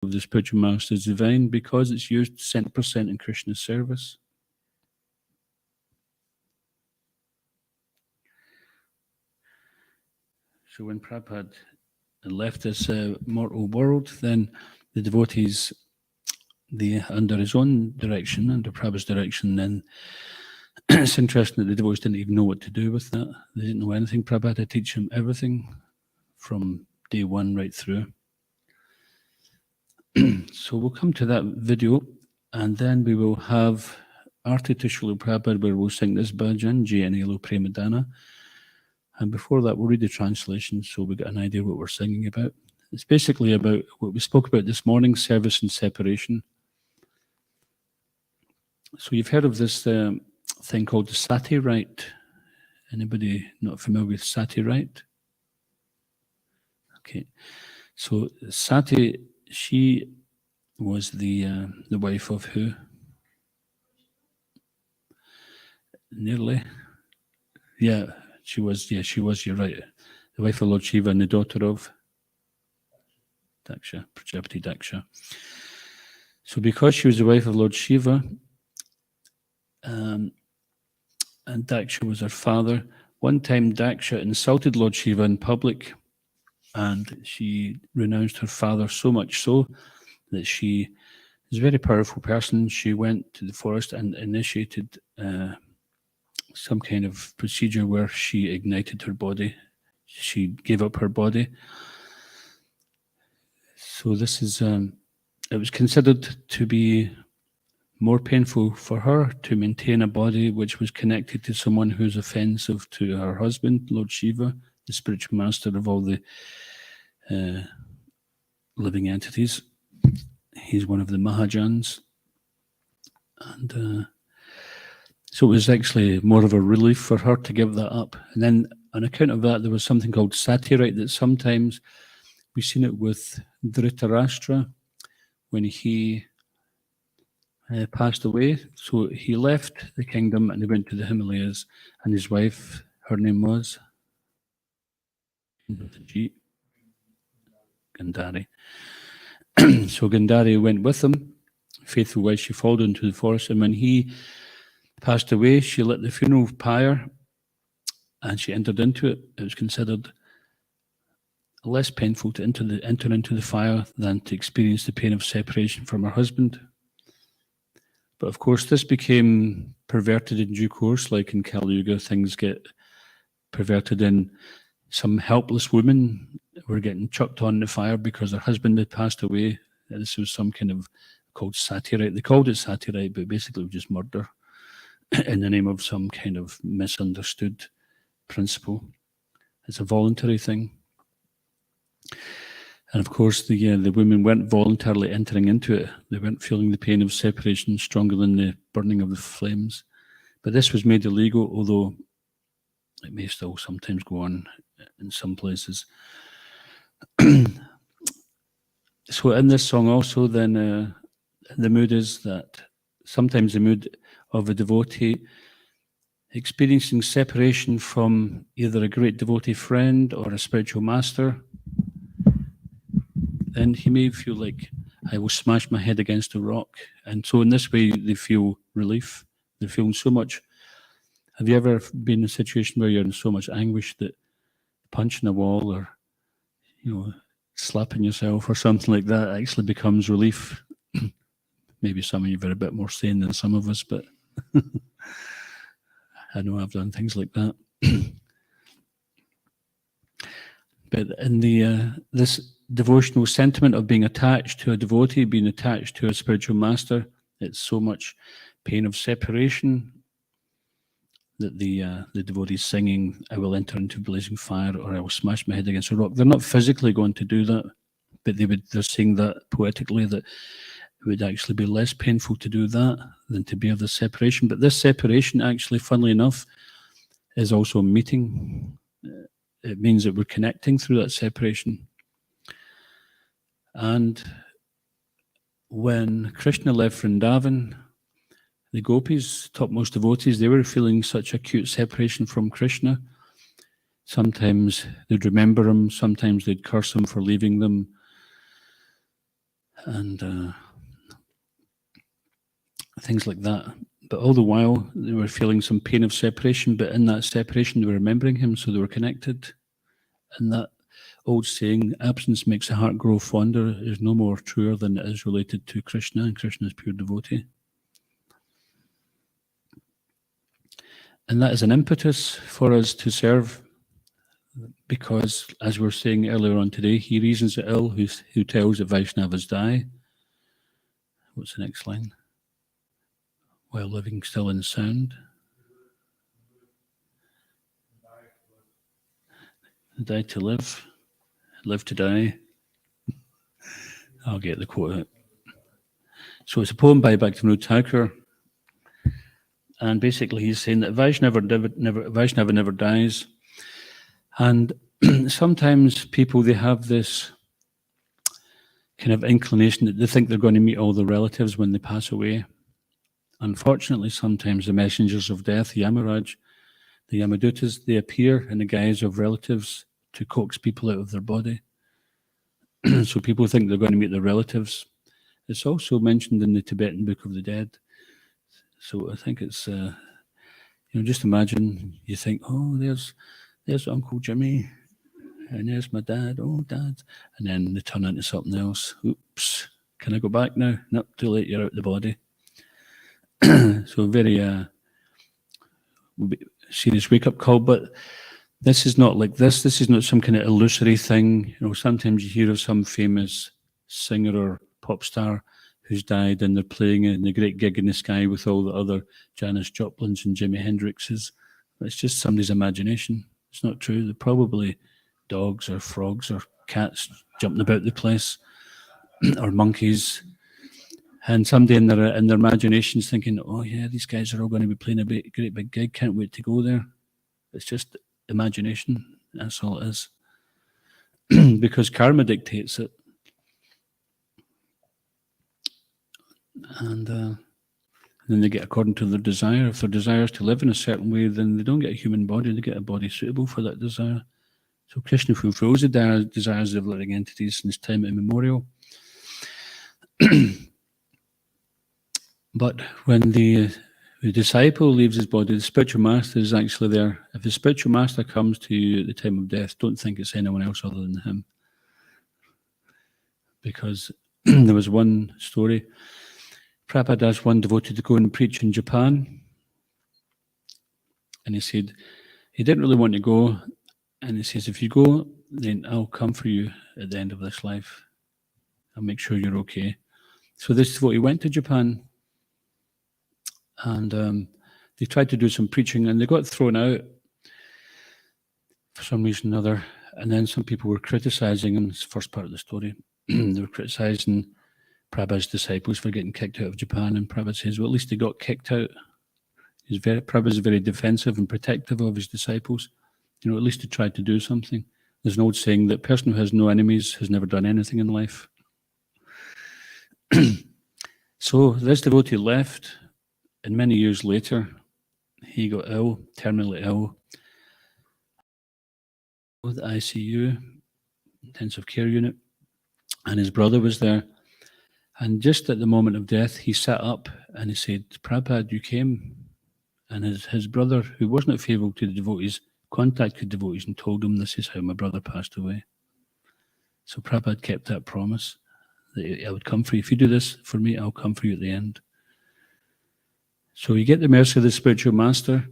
of the spiritual master is divine because it's used 100% in Krishna's service. So when Prabhupada left this mortal world, then the devotees, under his own direction, under Prabhupada's direction, then it's interesting that the devotees didn't even know what to do with that. They didn't know anything. Prabhupada had to teach them everything from day one right through. So we'll come to that video, and then we will have Arti to Srila Prabhupada, where we'll sing this bhajan, Jayanilo Premadana. And before that, we'll read the translation so we get an idea what we're singing about. It's basically about what we spoke about this morning, service and separation. So you've heard of this thing called the sati rite. Anybody not familiar with sati rite? Okay. So Sati, she was the wife of who? Nearly. Yeah, she was, you're right. The wife of Lord Shiva and the daughter of Daksha, Prajapati Daksha. So because she was the wife of Lord Shiva, and Daksha was her father, one time Daksha insulted Lord Shiva in public, and she renounced her father so much so that she is a very powerful person. She went to the forest and initiated some kind of procedure where she ignited her body. She gave up her body. So this is, it was considered to be more painful for her to maintain a body which was connected to someone who's offensive to her husband, Lord Shiva, the spiritual master of all the living entities. He's one of the Mahajans. And so it was actually more of a relief for her to give that up. And then on account of that, there was something called sati rite that sometimes we've seen it with Dhritarashtra when he passed away. So he left the kingdom and he went to the Himalayas, and his wife, her name was Gandhari. So Gandhari went with him, faithful wife. She followed into the forest, and when he passed away, she lit the funeral pyre and she entered into it. It was considered less painful to enter into the fire than to experience the pain of separation from her husband. But of course, this became perverted in due course, like in Kali Yuga, things get perverted in. Some helpless women were getting chucked on the fire because their husband had passed away. This was some kind of called sati rite. They called it sati rite, but basically it was just murder in the name of some kind of misunderstood principle. It's a voluntary thing. And of course, the women weren't voluntarily entering into it. They weren't feeling the pain of separation stronger than the burning of the flames. But this was made illegal, although it may still sometimes go on in some places. So in this song also, then the mood is that sometimes the mood of a devotee experiencing separation from either a great devotee friend or a spiritual master, then he may feel like, I will smash my head against a rock. And so in this way, they feel relief. They're feeling so much. Have you ever been in a situation where you're in so much anguish that punching a wall or, slapping yourself or something like that actually becomes relief? Maybe some of you are a bit more sane than some of us, but I know I've done things like that. But in this devotional sentiment of being attached to a devotee, being attached to a spiritual master, it's so much pain of separation that the devotee is singing, I will enter into blazing fire, or I will smash my head against a rock. They're not physically going to do that, but they're saying that poetically, that it would actually be less painful to do that than to bear the separation. But this separation, actually, funnily enough, is also a meeting. It means that we're connecting through that separation. And when Krishna left Vrindavan, the gopis, topmost devotees, they were feeling such acute separation from Krishna. Sometimes they'd remember him, sometimes they'd curse him for leaving them. and things like that. But all the while, they were feeling some pain of separation, but in that separation, they were remembering him, so they were connected. And that old saying, absence makes the heart grow fonder, is no more truer than it is related to Krishna, and Krishna is pure devotee. And that is an impetus for us to serve, because, as we were saying earlier on today, he reasons it ill who tells that Vaishnavas die. What's the next line? While living still in sound. Die to live, live to die. I'll get the quote out. So it's a poem by Bhaktivinoda Thakur, and basically he's saying that Vaishnava never dies. And sometimes people, they have this kind of inclination that they think they're going to meet all the relatives when they pass away. Unfortunately, sometimes the messengers of death, Yamaraj, the Yamadutas, they appear in the guise of relatives to coax people out of their body. So people think they're going to meet their relatives. It's also mentioned in the Tibetan Book of the Dead. So I think it's, just imagine, you think, oh, there's Uncle Jimmy, and there's my dad, oh, Dad. And then they turn into something else. Oops, can I go back now? Nope, too late, you're out of the body. So very serious wake-up call, but this is not like this. This is not some kind of illusory thing. Sometimes you hear of some famous singer or pop star who's died, and they're playing in the great gig in the sky with all the other Janis Joplins and Jimi Hendrixes. It's just somebody's imagination. It's not true. They're probably dogs or frogs or cats jumping about the place, or monkeys. And somebody in their imagination's thinking, oh yeah, these guys are all going to be playing a great big gig. Can't wait to go there. It's just imagination. That's all it is. Because karma dictates it. And then they get according to their desire. If their desire is to live in a certain way, then they don't get a human body. They get a body suitable for that desire. So Krishna fulfills the desires of living entities since time immemorial. But when the disciple leaves his body, the spiritual master is actually there. If the spiritual master comes to you at the time of death, don't think it's anyone else other than him. Because there was one story. Prabhupada asked one devotee to go and preach in Japan. And he said he didn't really want to go. And he says, if you go, then I'll come for you at the end of this life. I'll make sure you're okay. So this devotee went to Japan. And they tried to do some preaching, and they got thrown out for some reason or other. And then some people were criticizing him. It's the first part of the story. They were criticizing Prabhupada's disciples for getting kicked out of Japan. And Prabhupada says, well, at least they got kicked out. Prabhupada is very defensive and protective of his disciples. At least they tried to do something. There's an old saying that a person who has no enemies has never done anything in life. So this devotee left. And many years later, he got ill, terminally ill, with the ICU, intensive care unit, and his brother was there. And just at the moment of death, he sat up and he said, Prabhupada, you came. And his brother, who wasn't faithful to the devotees, contacted devotees and told them, this is how my brother passed away. So Prabhupada kept that promise that I would come for you. If you do this for me, I'll come for you at the end. So you get the mercy of the spiritual master,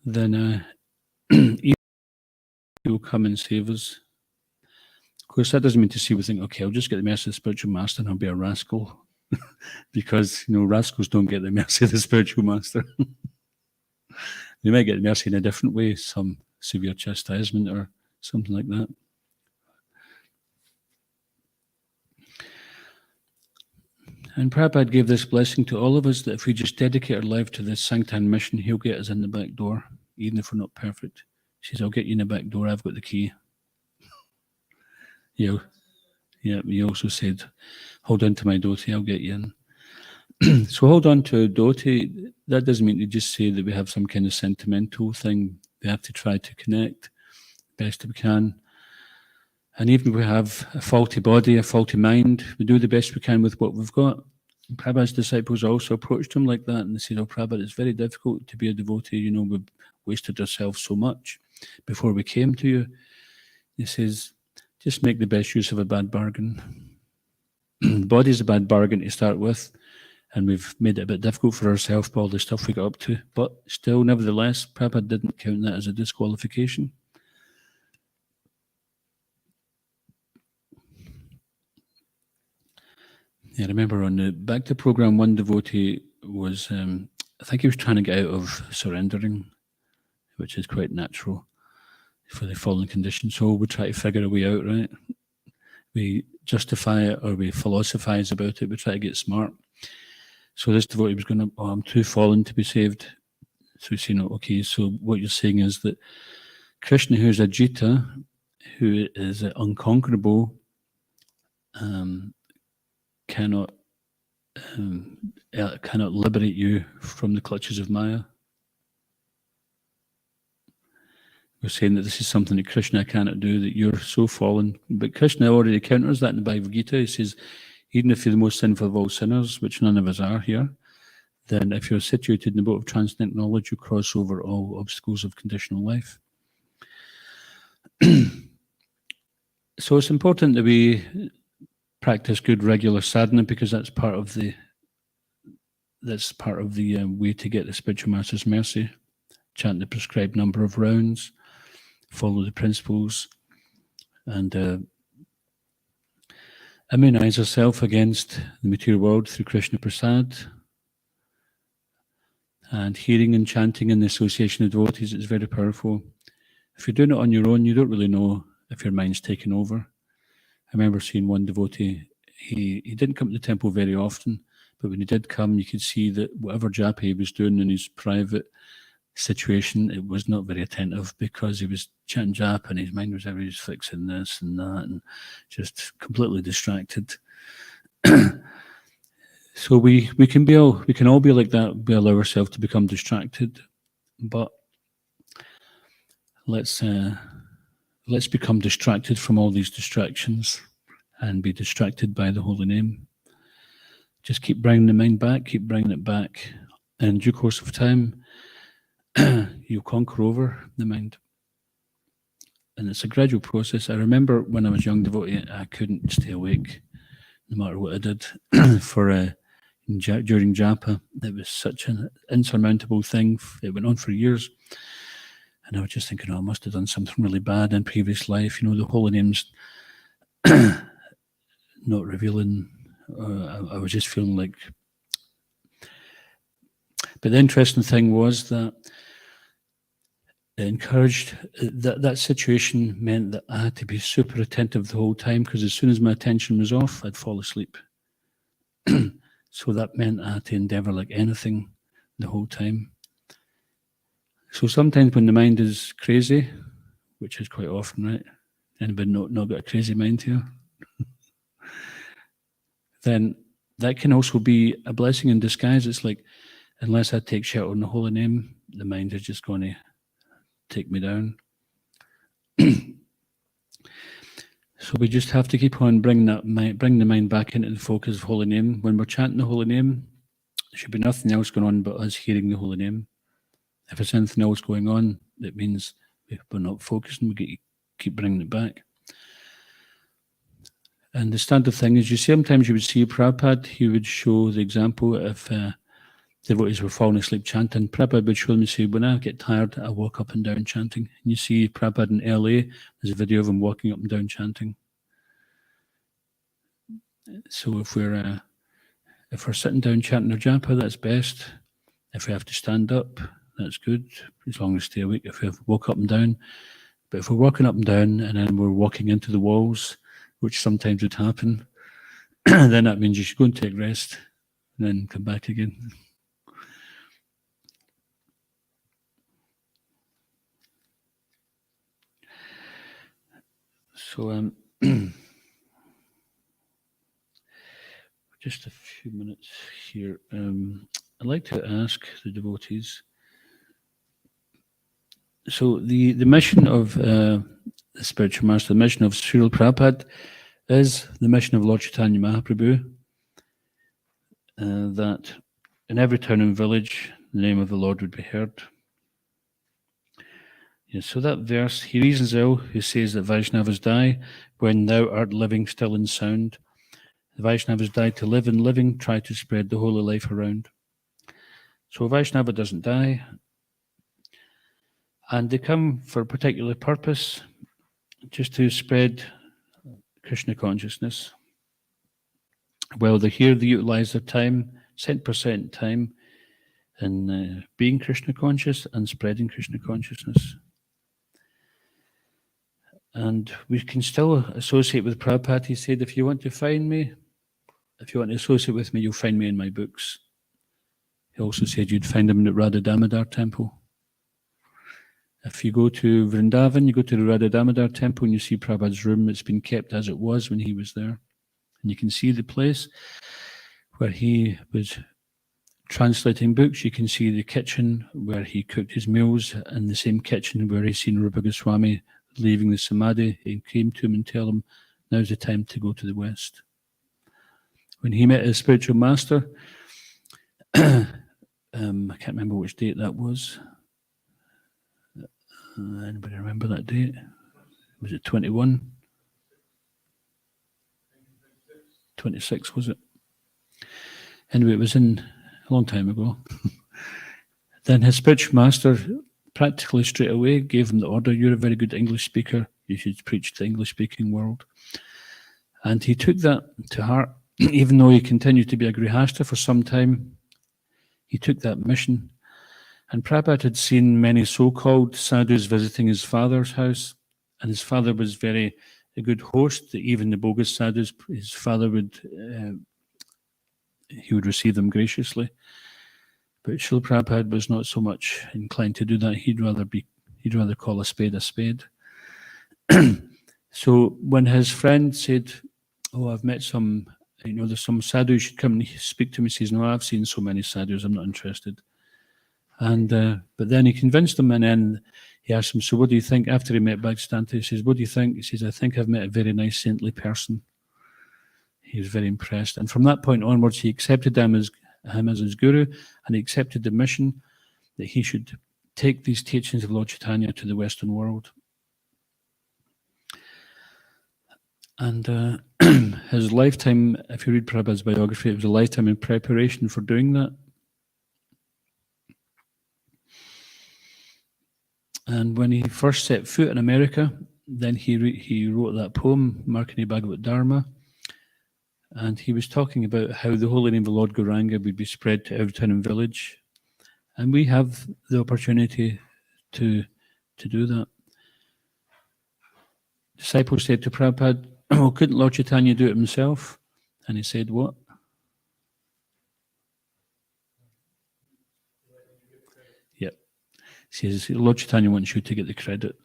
then he will come and save us. Of course, that doesn't mean to say we think, okay, I'll just get the mercy of the spiritual master and I'll be a rascal. Because, rascals don't get the mercy of the spiritual master. They might get the mercy in a different way, some severe chastisement or something like that. And Prabhupada gave this blessing to all of us that if we just dedicate our life to this Sanktan mission, he'll get us in the back door, even if we're not perfect. He says, I'll get you in the back door, I've got the key. He also said, hold on to my dhoti, I'll get you in. So hold on to a dhoti. That doesn't mean to just say that we have some kind of sentimental thing. We have to try to connect best we can. And even if we have a faulty body, a faulty mind, we do the best we can with what we've got. And Prabhupada's disciples also approached him like that, and they said, "Oh, Prabhupada, it's very difficult to be a devotee. You know, we've wasted ourselves so much before we came to you." He says, "Just make the best use of a bad bargain." The body's a bad bargain to start with, and we've made it a bit difficult for ourselves by all the stuff we got up to. But still, nevertheless, Prabhupada didn't count that as a disqualification. Yeah, I remember on the Back to program, one devotee was, I think he was trying to get out of surrendering, which is quite natural for the fallen condition. So we try to figure a way out, right? We justify it or we philosophize about it. We try to get smart. So this devotee was going, "Oh, I'm too fallen to be saved." So we say, "No, okay, so what you're saying is that Krishna, who is Ajita, who is unconquerable, cannot liberate you from the clutches of Maya." We're saying that this is something that Krishna cannot do, that you're so fallen. But Krishna already counters that in the Bhagavad Gita. He says, even if you're the most sinful of all sinners, which none of us are here, then if you're situated in the boat of transcendental knowledge, you cross over all obstacles of conditional life. So it's important that we practice good regular sadhana, because that's part of the way to get the spiritual master's mercy. Chant the prescribed number of rounds, follow the principles, and immunize ourselves against the material world through Krishna Prasad. And hearing and chanting in the association of devotees is very powerful. If you're doing it on your own, you don't really know if your mind's taken over. I remember seeing one devotee, he didn't come to the temple very often, but when he did come, you could see that whatever japa he was doing in his private situation, it was not very attentive, because he was chanting japa and his mind was always fixing this and that and just completely distracted. So we can all be like that. We allow ourselves to become distracted, but let's become distracted from all these distractions and be distracted by the holy name. Just keep bringing the mind back, keep bringing it back. And in due course of time, you'll conquer over the mind. And it's a gradual process. I remember when I was a young devotee, I couldn't stay awake no matter what I did during japa. It was such an insurmountable thing. It went on for years. And I was just thinking, I must have done something really bad in previous life. The holy name's not revealing. I was just feeling like... But the interesting thing was that it encouraged... That situation meant that I had to be super attentive the whole time, because as soon as my attention was off, I'd fall asleep. So that meant I had to endeavor like anything the whole time. So sometimes when the mind is crazy, which is quite often, right? Anybody not got a crazy mind here? Then that can also be a blessing in disguise. It's like, unless I take shelter in the holy name, the mind is just going to take me down. So we just have to keep on bring the mind back into the focus of holy name. When we're chanting the holy name, there should be nothing else going on but us hearing the holy name. If there's anything else going on, it means we're not focusing. We keep bringing it back. And the standard thing is, sometimes you would see Prabhupada, he would show the example if devotees were falling asleep chanting. Prabhupada would show them and say, when I get tired, I walk up and down chanting. And you see Prabhupada in LA, there's a video of him walking up and down chanting. So if we're sitting down chanting our japa, that's best. If we have to stand up, that's good, as long as we stay awake. If we have to walk up and down. But if we're walking up and down and then we're walking into the walls, which sometimes would happen, then that means you should go and take rest and then come back again. So just a few minutes here. I'd like to ask the devotees. So the mission of the the spiritual master. The mission of Srila Prabhupada is the mission of Lord Chaitanya Mahaprabhu, that in every town and village, the name of the Lord would be heard. Yeah, so that verse, he reasons ill who says that Vaishnavas die when thou art living still and sound. The Vaishnavas die to live, and living try to spread the holy life around. So Vaishnava doesn't die, and they come for a particular purpose, just to spread Krishna consciousness. Well, they're here, they utilize their time, 100% time, in being Krishna conscious and spreading Krishna consciousness. And we can still associate with Prabhupada. He said, if you want to find me, if you want to associate with me, you'll find me in my books. He also said you'd find him in the Radha Damodar temple. If you go to Vrindavan, you go to the Radha Damodar temple and you see Prabhupada's room. It's been kept as it was when he was there. And you can see the place where he was translating books. You can see the kitchen where he cooked his meals, and the same kitchen where he's seen Rupa Goswami leaving the Samadhi. He came to him and told him, now's the time to go to the West. When he met his spiritual master, I can't remember which date that was. Anybody remember that date? Was it 21? 26, was it? Anyway, it was in a long time ago. Then his spiritual master practically straight away gave him the order, you're a very good English speaker, you should preach to the English-speaking world. And he took that to heart, even though he continued to be a Grihastha for some time. He took that mission. And Prabhupada had seen many so-called sadhus visiting his father's house, and his father was a good host. Even the bogus sadhus, his father would receive them graciously. But Srila Prabhupada was not so much inclined to do that. He'd rather call a spade a spade. So when his friend said, "Oh, I've met some, there's some sadhus, you should come and speak to me," he says, "No, I've seen so many sadhus, I'm not interested." And but then he convinced him, and then he asked him, "So what do you think?" After he met Bhaktisiddhanta, he says, "What do you think?" He says, "I think I've met a very nice saintly person." He was very impressed, and from that point onwards, he accepted him as his guru, and he accepted the mission that he should take these teachings of Lord Chaitanya to the Western world. And his lifetime, if you read Prabhupada's biography, it was a lifetime in preparation for doing that. And when he first set foot in America, then he wrote that poem, Markani Bhagavat Dharma, and he was talking about how the holy name of Lord Gauranga would be spread to every town and village. And we have the opportunity to do that. Disciples said to Prabhupada, "Well, couldn't Lord Chaitanya do it himself?" And he said, "What?" Yep. He says, Lord Chaitanya wants you to get the credit.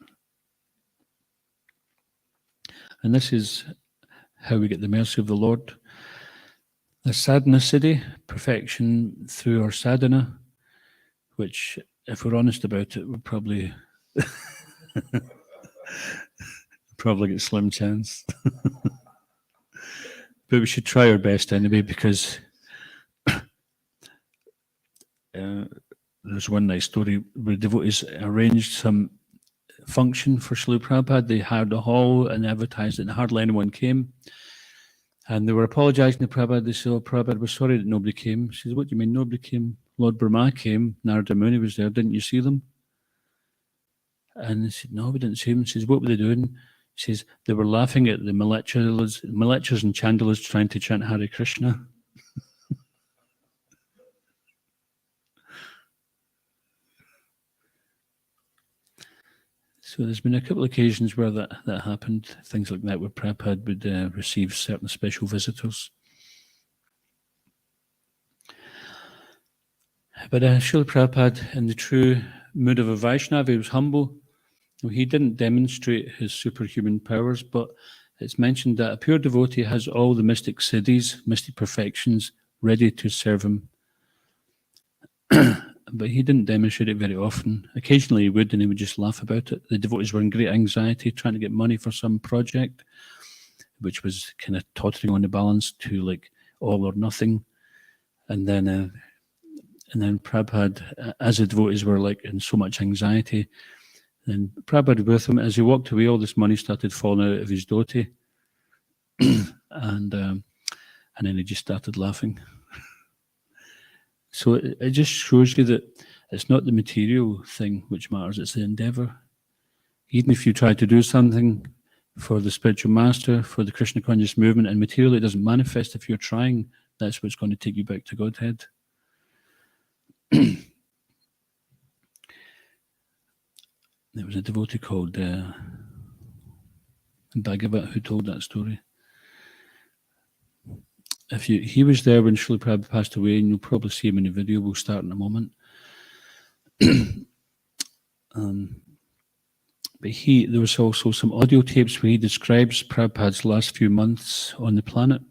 And this is how we get the mercy of the Lord. The sadhana siddhi, perfection through our sadhana, which, if we're honest about it, we'll probably get slim chance. But we should try our best anyway, because there's one nice story where devotees arranged some function for Srila Prabhupada. They hired a hall and advertised it, and hardly anyone came. And they were apologizing to Prabhupada. They said, "Oh, Prabhupada, we're sorry that nobody came." He says, "What do you mean nobody came? Lord Brahma came, Narada Muni was there, didn't you see them?" And they said, "No, we didn't see them." He says, "What were they doing?" He says, "They were laughing at the Malechas and Chandalas trying to chant Hare Krishna." So there's been a couple of occasions where that happened, things like that, where Prabhupada would receive certain special visitors. But Srila Prabhupada, in the true mood of a Vaishnava, he was humble. He didn't demonstrate his superhuman powers, but it's mentioned that a pure devotee has all the mystic siddhis, mystic perfections, ready to serve him. but he didn't demonstrate it very often. Occasionally he would, and he would just laugh about it. The devotees were in great anxiety trying to get money for some project, which was kind of tottering on the balance to like all or nothing. And then Prabhupada, as the devotees were like in so much anxiety, then Prabhupada with him, as he walked away, all this money started falling out of his dhoti, and then he just started laughing. So it just shows you that it's not the material thing which matters, it's the endeavor. Even if you try to do something for the spiritual master, for the Krishna conscious movement, and materially it doesn't manifest, if you're trying, that's what's going to take you back to Godhead. There was a devotee called Bhagavat who told that story. He was there when Srila Prabhupada passed away, and you'll probably see him in the video. We'll start in a moment. But there was also some audio tapes where he describes Prabhupada's last few months on the planet,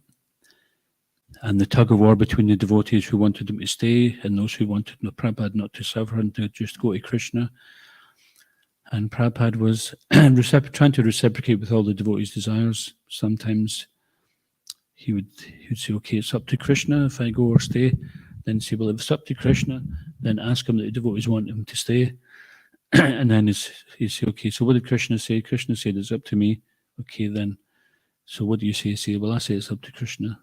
and the tug of war between the devotees who wanted him to stay and those who wanted Prabhupada not to suffer and to just go to Krishna. And Prabhupada was trying to reciprocate with all the devotees' desires. Sometimes he would say, okay, it's up to Krishna if I go or stay. Then say, well, if it's up to Krishna, then ask him that the devotees want him to stay. And then he'd say, okay, so what did Krishna say? Krishna said, it's up to me. Okay, then. So what do you say? Say, well, I say it's up to Krishna.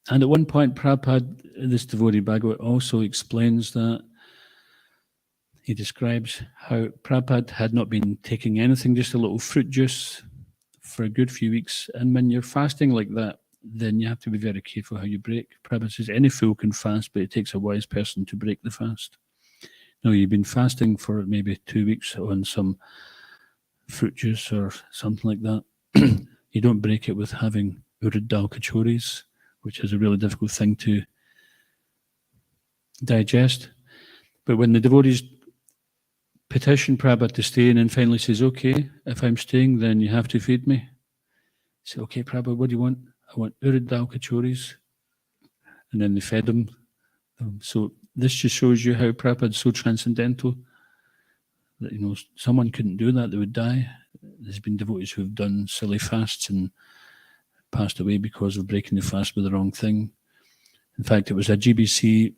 And at one point, Prabhupada, this devotee Bhagavat, also explains that he describes how Prabhupada had not been taking anything, just a little fruit juice for a good few weeks. And when you're fasting like that, then you have to be very careful how you break. Prabhupada says any fool can fast, but it takes a wise person to break the fast. Now, you've been fasting for maybe 2 weeks on some fruit juice or something like that. You don't break it with having urad dal kachoris, which is a really difficult thing to digest. But when the devotees petition Prabhupada to stay and then finally says, okay, if I'm staying, then you have to feed me. Say, okay, Prabhupada, what do you want? I want urad dal kachoris. And then they fed him. So this just shows you how Prabhupada is so transcendental that, someone couldn't do that, they would die. There's been devotees who have done silly fasts and passed away because of breaking the fast with the wrong thing. In fact, it was a GBC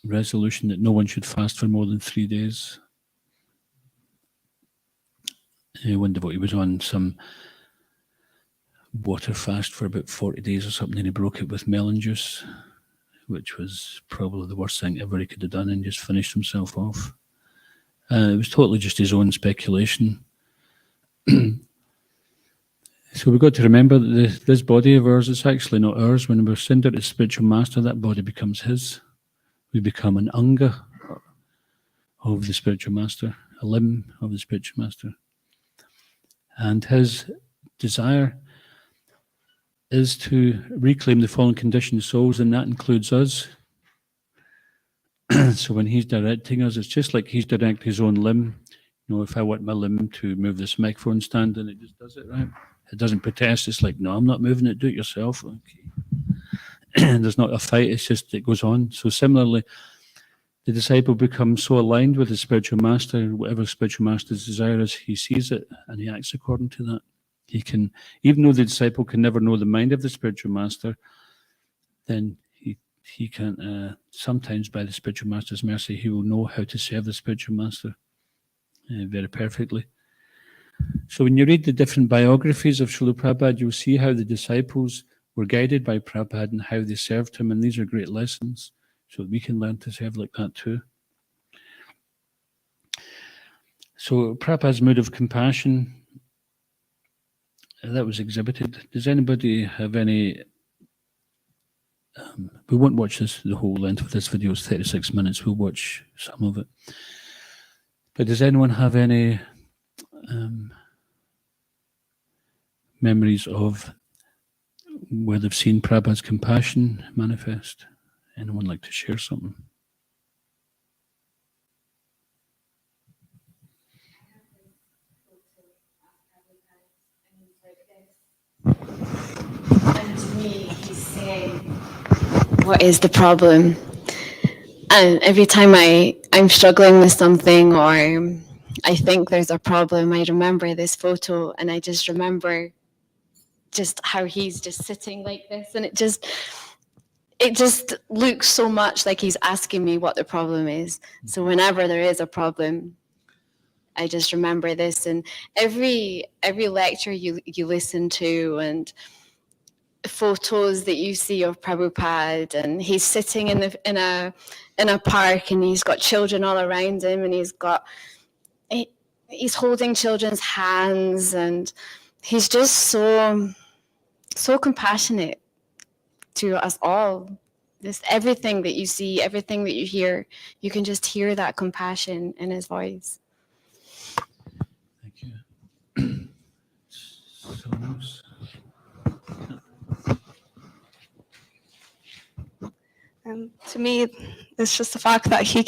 resolution that no one should fast for more than 3 days. One devotee was on some water fast for about 40 days or something, and he broke it with melon juice, which was probably the worst thing ever he could have done, and just finished himself off. It was totally just his own speculation. So we've got to remember that this body of ours is actually not ours. When we're surrendered to the spiritual master, that body becomes his. We become an anga of the spiritual master, a limb of the spiritual master. And his desire is to reclaim the fallen conditioned souls, and that includes us. So when he's directing us, it's just like he's directing his own limb. If I want my limb to move this microphone stand, and it just does it, right? It doesn't protest. It's like, no, I'm not moving it. Do it yourself. Okay. There's not a fight. It's just, it goes on. So similarly, the disciple becomes so aligned with the spiritual master, whatever spiritual master's desire is, he sees it and he acts according to that. He can, even though the disciple can never know the mind of the spiritual master, then he can, sometimes by the spiritual master's mercy, he will know how to serve the spiritual master very perfectly. So when you read the different biographies of Srila Prabhupada, you'll see how the disciples were guided by Prabhupada and how they served him, and these are great lessons, so we can learn to serve like that too. So Prabhupada's mood of compassion, that was exhibited. Does anybody have any... we won't watch the whole length of this video. It's 36 minutes. We'll watch some of it. But does anyone have any memories of where they've seen Prabhupada's compassion manifest? Anyone like to share something? And to me, he's saying, what is the problem? And every time I'm struggling with something or I think there's a problem, I remember this photo and I just remember just how he's just sitting like this, and it just looks so much like he's asking me what the problem is. So whenever there is a problem, I just remember this. And every lecture you listen to and photos that you see of Prabhupada, and he's sitting in a park and he's got children all around him, and he's holding children's hands, and he's just so compassionate to us all. Just everything that you see, everything that you hear, you can just hear that compassion in his voice. Thank you. Someone else? To me, it's just the fact that he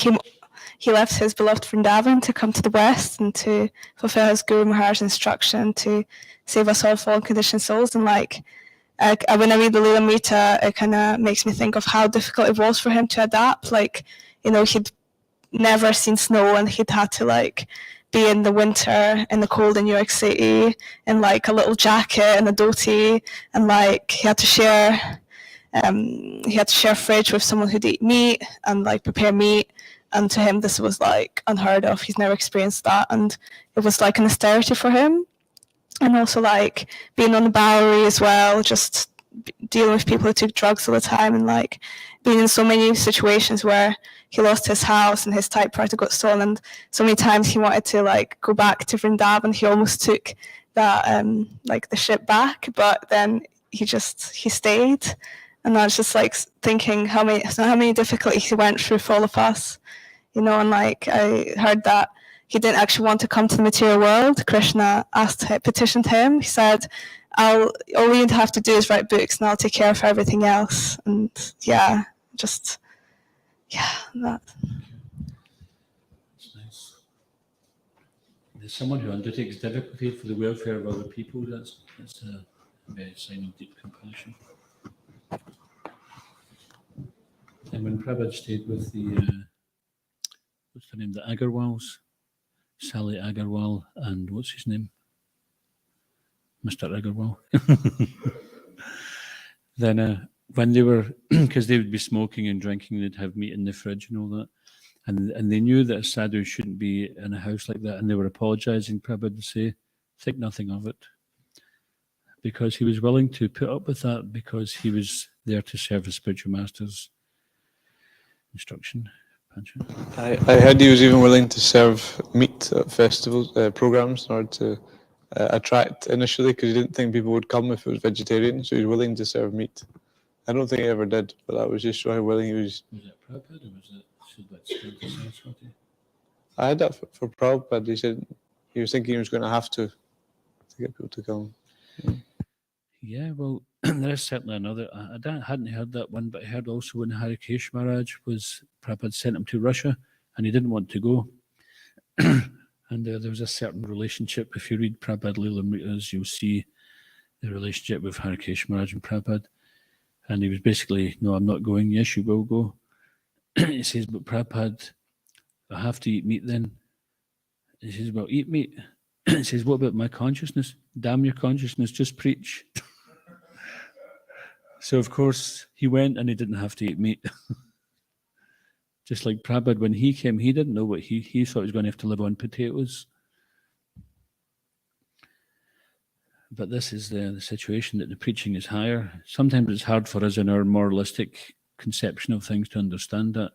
left his beloved Vrindavan to come to the West and to fulfill his Guru Maharaj's instruction to save us all fallen conditioned souls. And when I read the Lilamrita, it kind of makes me think of how difficult it was for him to adapt. He'd never seen snow, and he'd had to be in the winter in the cold in New York City in a little jacket and a dhoti, and he had to share a fridge with someone who'd eat meat and prepare meat. And to him, this was unheard of. He's never experienced that, and it was an austerity for him. And also being on the Bowery as well, just dealing with people who took drugs all the time, and being in so many situations where he lost his house and his typewriter got stolen, and so many times he wanted to go back to Vrindavan. He almost took that the ship back, but then he stayed. And I was just thinking how many difficulties he went through for all of us, and I heard that he didn't actually want to come to the material world. Krishna petitioned him. He said, all you have to do is write books and I'll take care of everything else. And that. That's nice. There's someone who undertakes difficulty for the welfare of other people. That's a very sign of deep compassion. And when Prabhupada stayed with what's the name, the Agarwals, Sally Agarwal, and what's his name? Mr. Agarwal. Then when they were, because they would be smoking and drinking, they'd have meat in the fridge and all that. And they knew that a sadhu shouldn't be in a house like that, and they were apologizing. Prabhupada would say, think nothing of it. Because he was willing to put up with that, because he was there to serve his spiritual master's instruction. I heard he was even willing to serve meat at festivals, programs, in order to attract initially, because he didn't think people would come if it was vegetarian, so he was willing to serve meat. I don't think he ever did, but that was just how willing he was. Was it Prabhupada, or was it Saraswati? I had that for Prabhupada. He said he was thinking he was going to have to get people to come. Yeah, well, there is certainly another. I hadn't heard that one, but I heard also when Harikesh Maharaj Prabhupada sent him to Russia, and he didn't want to go. And there was a certain relationship. If you read Prabhupada Lilamritas, you'll see the relationship with Harikesh Maharaj and Prabhupada. And he was basically, no, I'm not going. Yes, you will go. He says, but Prabhupada, I have to eat meat then. He says, well, eat meat. He says, what about my consciousness? Damn your consciousness, just preach. So, of course, he went and he didn't have to eat meat. Just like Prabhupada, when he came, he didn't know what he thought he was going to have to live on potatoes. But this is the situation, that the preaching is higher. Sometimes it's hard for us in our moralistic conception of things to understand that.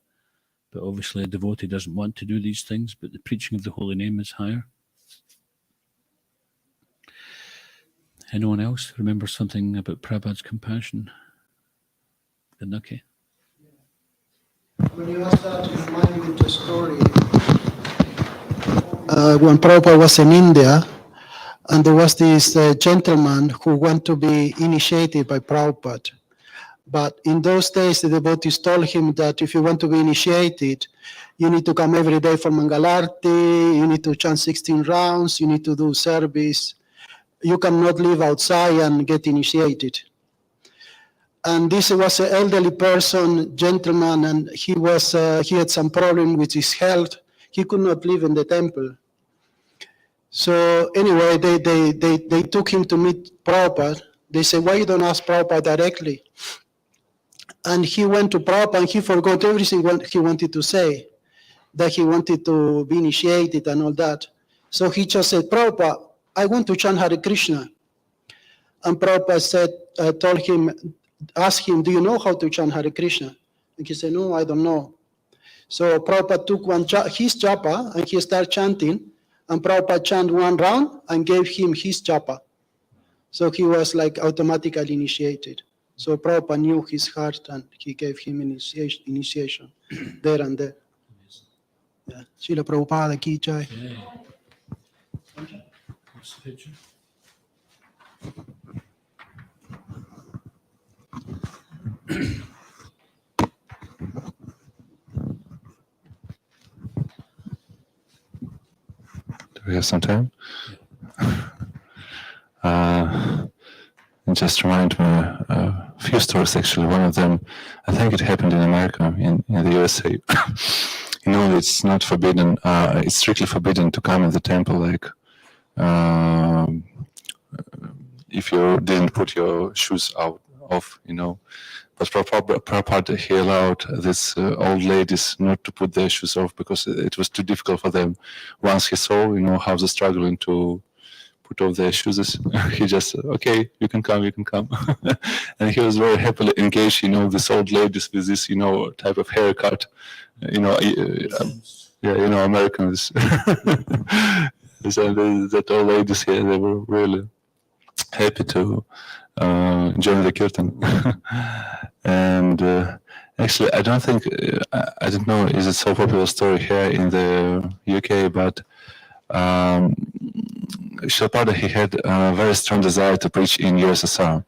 But obviously a devotee doesn't want to do these things, but the preaching of the holy name is higher. Anyone else remember something about Prabhupada's compassion? Okay. When you asked that, it reminded me of a story. When Prabhupada was in India, and there was this gentleman who wanted to be initiated by Prabhupada. But in those days, the devotees told him that if you want to be initiated, you need to come every day for Mangalarti, you need to chant 16 rounds, you need to do service. You cannot live outside and get initiated. And this was an elderly person, gentleman, and he had some problem with his health. He could not live in the temple. So anyway, they took him to meet Prabhupada. They said, why you don't ask Prabhupada directly? And he went to Prabhupada and he forgot everything what he wanted to say, that he wanted to be initiated and all that. So he just said, Prabhupada, I want to chant Hare Krishna. And Prabhupada said, told him, asked him, do you know how to chant Hare Krishna? And he said, no, I don't know. So Prabhupada took his japa and he started chanting, and Prabhupada chanted one round and gave him his japa. So he was like automatically initiated. So Prabhupada knew his heart and he gave him initiation there and there. Yeah. Srila Prabhupada ki jai. What's the picture? Do we have some time? It just reminded me a few stories actually. One of them, I think it happened in America, in the USA. You know, it's not forbidden, it's strictly forbidden to come in the temple, like if you didn't put your shoes off, you know. But Prabhupada, he allowed these old ladies not to put their shoes off because it was too difficult for them. Once he saw, you know, how they're struggling to put off their shoes, he just said, okay, you can come. And he was very happily engaged, you know, these old ladies with this, you know, type of haircut. You know, yeah, you know, Americans. So that old ladies here, they were really happy to join the kirtan. And actually, I don't think, I don't know, is it so popular story here in the UK, but Srila, he had a very strong desire to preach in USSR.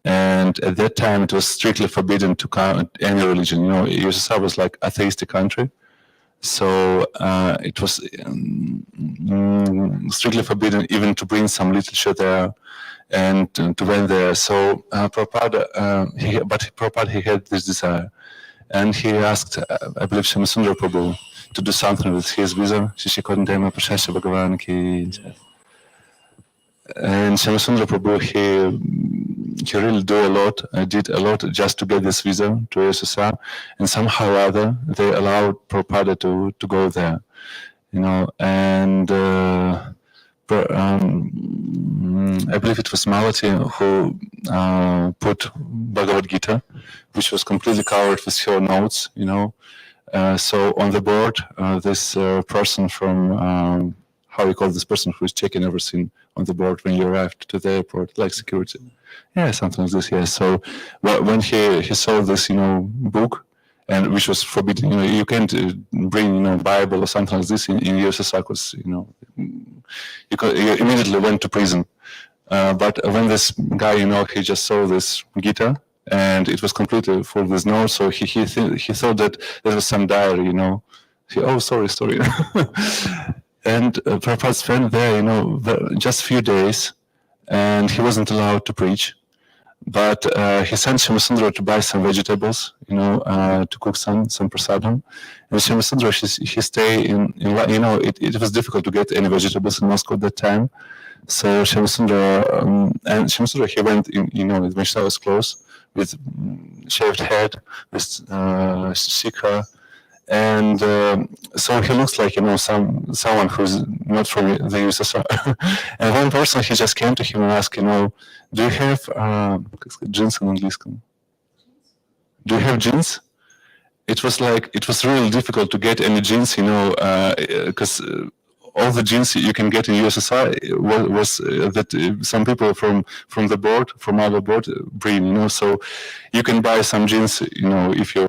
And at that time, it was strictly forbidden to count any religion. You know, USSR was like a theistic country. So it was strictly forbidden even to bring some literature there and to went there. So Prabhupada, Prabhupada, he had this desire. And he asked, I believe, Shyama Prabhu to do something with his visa. And Shyama Prabhu, he really did a lot just to get this visa to USSR, and somehow or other they allowed Prabhupada to go there, you know. And I believe it was Malati who put Bhagavad Gita, which was completely covered with her notes, you know. So on the board, this person from how you call this person who is checking everything on the board when you arrived to the airport, like security. Yeah, something like this, yeah. So when he saw this, you know, book, and which was forbidden, you know, you can't bring, you know, Bible or something like this in USSR, because, you know, you immediately went to prison. But when this guy, you know, he just saw this Gita, and it was completely full with notes, so he thought that there was some diary, you know. Sorry. And Prabhupada spent there, you know, just a few days, and he wasn't allowed to preach. But he sent Shyama to buy some vegetables, you know, to cook some prasadam. And Shyama he stayed in, you know, it was difficult to get any vegetables in Moscow at that time. So Shyama and Shyama, he went in, you know, when Shyama was close, with shaved head, with shikha. And so he looks like, you know, someone who's not from the USSR. And one person, he just came to him and asked, you know, do you have jeans in English? Do you have jeans? It was really difficult to get any jeans, you know, because all the jeans you can get in USSR was that some people from the board, from our board, bring, you know. So you can buy some jeans, you know, if you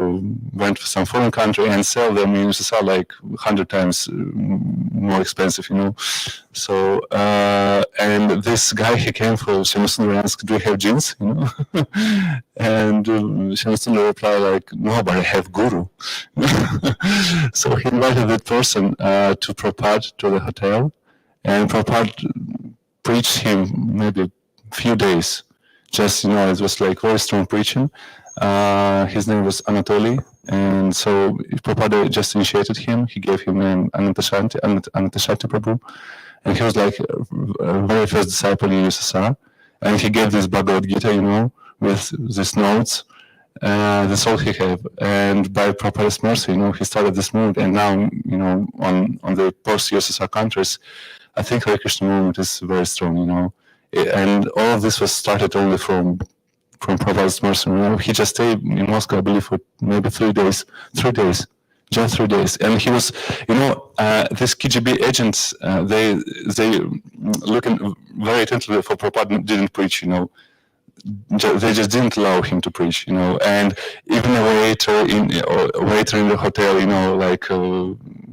went to some foreign country and sell them in USSR like 100 times more expensive, you know. So and this guy, he came for Shyama and asked, do you have jeans, you know? And Shyama replied like, no, but I have guru. So he invited that person to Prabhupada, to the hotel, and Prabhupada preached him maybe a few days, just, it was like very strong preaching. His name was Anatoly, and so Prabhupada just initiated him. He gave him name Anatashanti Prabhu, and he was like a very first disciple in USSR. And he gave this Bhagavad Gita, with these notes. That's all he had. And by Prabhupada's mercy, he started this movement. And now, on the post-USSR countries, I think Hare Krishna movement is very strong, And all of this was started only from Prabhupada's mercy. He just stayed in Moscow, I believe, for maybe 3 days. 3 days. Just 3 days. And he was, these KGB agents, they looking very attentively for Prabhupada didn't preach, they just didn't allow him to preach, and even a waiter in the hotel, like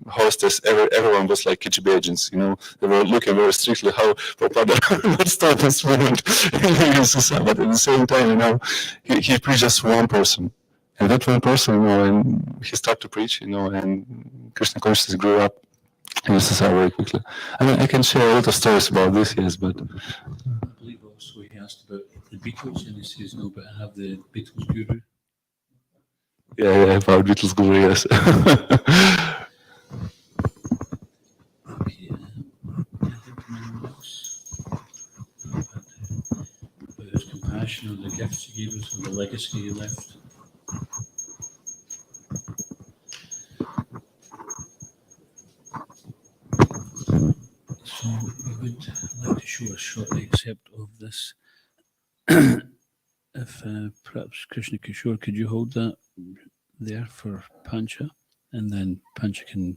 hostess, everyone was like KGB agents, they were looking very strictly how Prabhupada would start this movement, but at the same time, he preached just one person, and that one person, and he started to preach, and Krishna consciousness grew up in USSR very quickly. I mean, I can share a lot of stories about this, yes, but I believe also he asked about the Beatles, and he says, no, but I have the Beatles guru. yeah, about Beatles guru, yes. Okay, I think anyone else? About his compassion, or the gifts he gave us, or the legacy he left. So we would like to show a short excerpt of this. If perhaps Krishna Kishore, could you hold that there for Pancha? And then Pancha can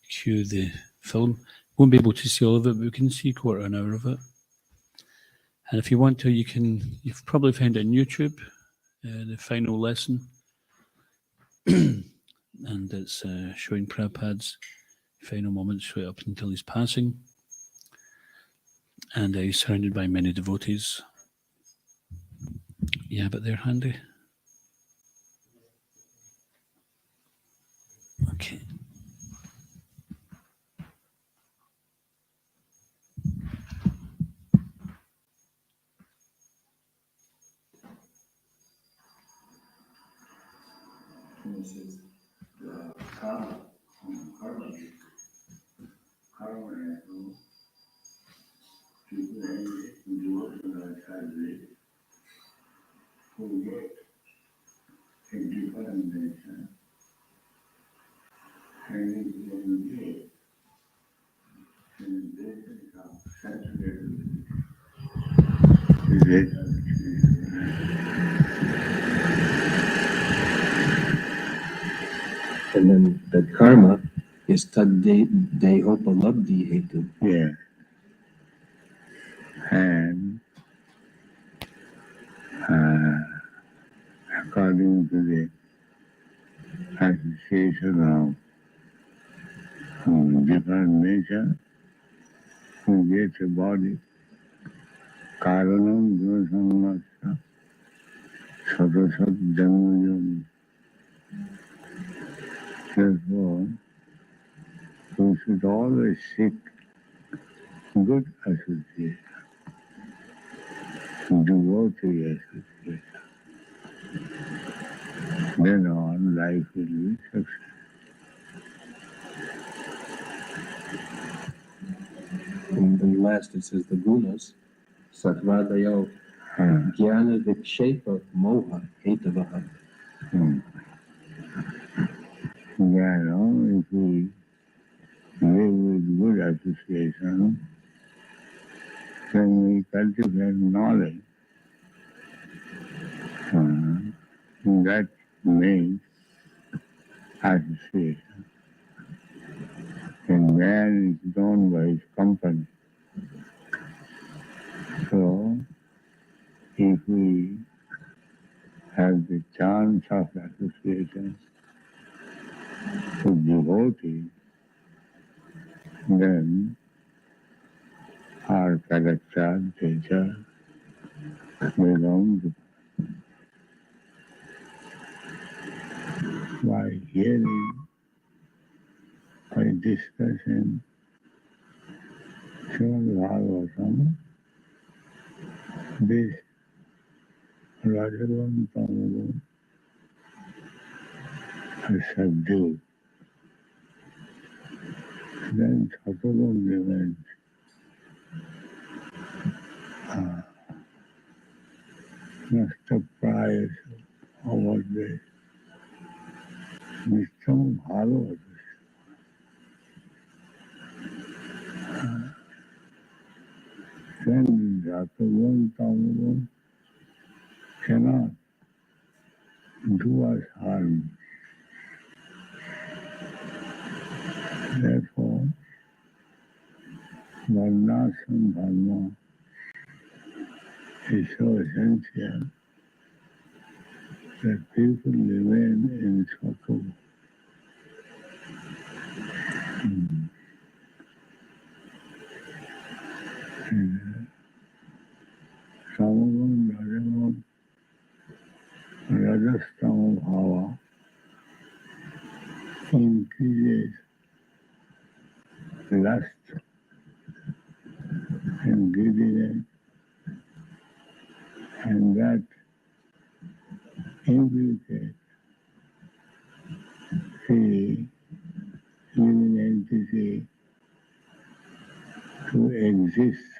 cue the film. Won't be able to see all of it, but we can see a quarter an hour of it. And if you want to, you've probably found it on YouTube, the final lesson. And it's showing Prabhupada's final moments right up until his passing. And he's surrounded by many devotees. Yeah, but they're handy. Okay. This is the karma who get a different nation and they become saturated with it. And then the karma is Dehopalabdhi hetu. Yeah. And according to the association of different nature, who gets a body, Karanam Dosamasa Sadasat Janmayoni. Therefore, we should always seek good association, devotee association. Then on, life will be successful. And last it says the gunas, Satvadayo, Jnana Vikshepa Moha Hetavaha. If we live with good association, then we cultivate knowledge. That makes association. And man is known by his company. So, if we have the chance of association with devotees, then our character, nature belongs by hearing, by discussing Srimad Bhagavatam, this Rajagun, Tamagun are subdued. Then Satagun remains. Nasta prize over the Nishtam Halo. Then Satagun, Tamagun cannot do us harm. Therefore, Varnashram Dharma is so essential that people remain in Satagun. Samagun, Rajagun, Rajastama Bhava increases lust and greediness, and that implicates the living entity to exist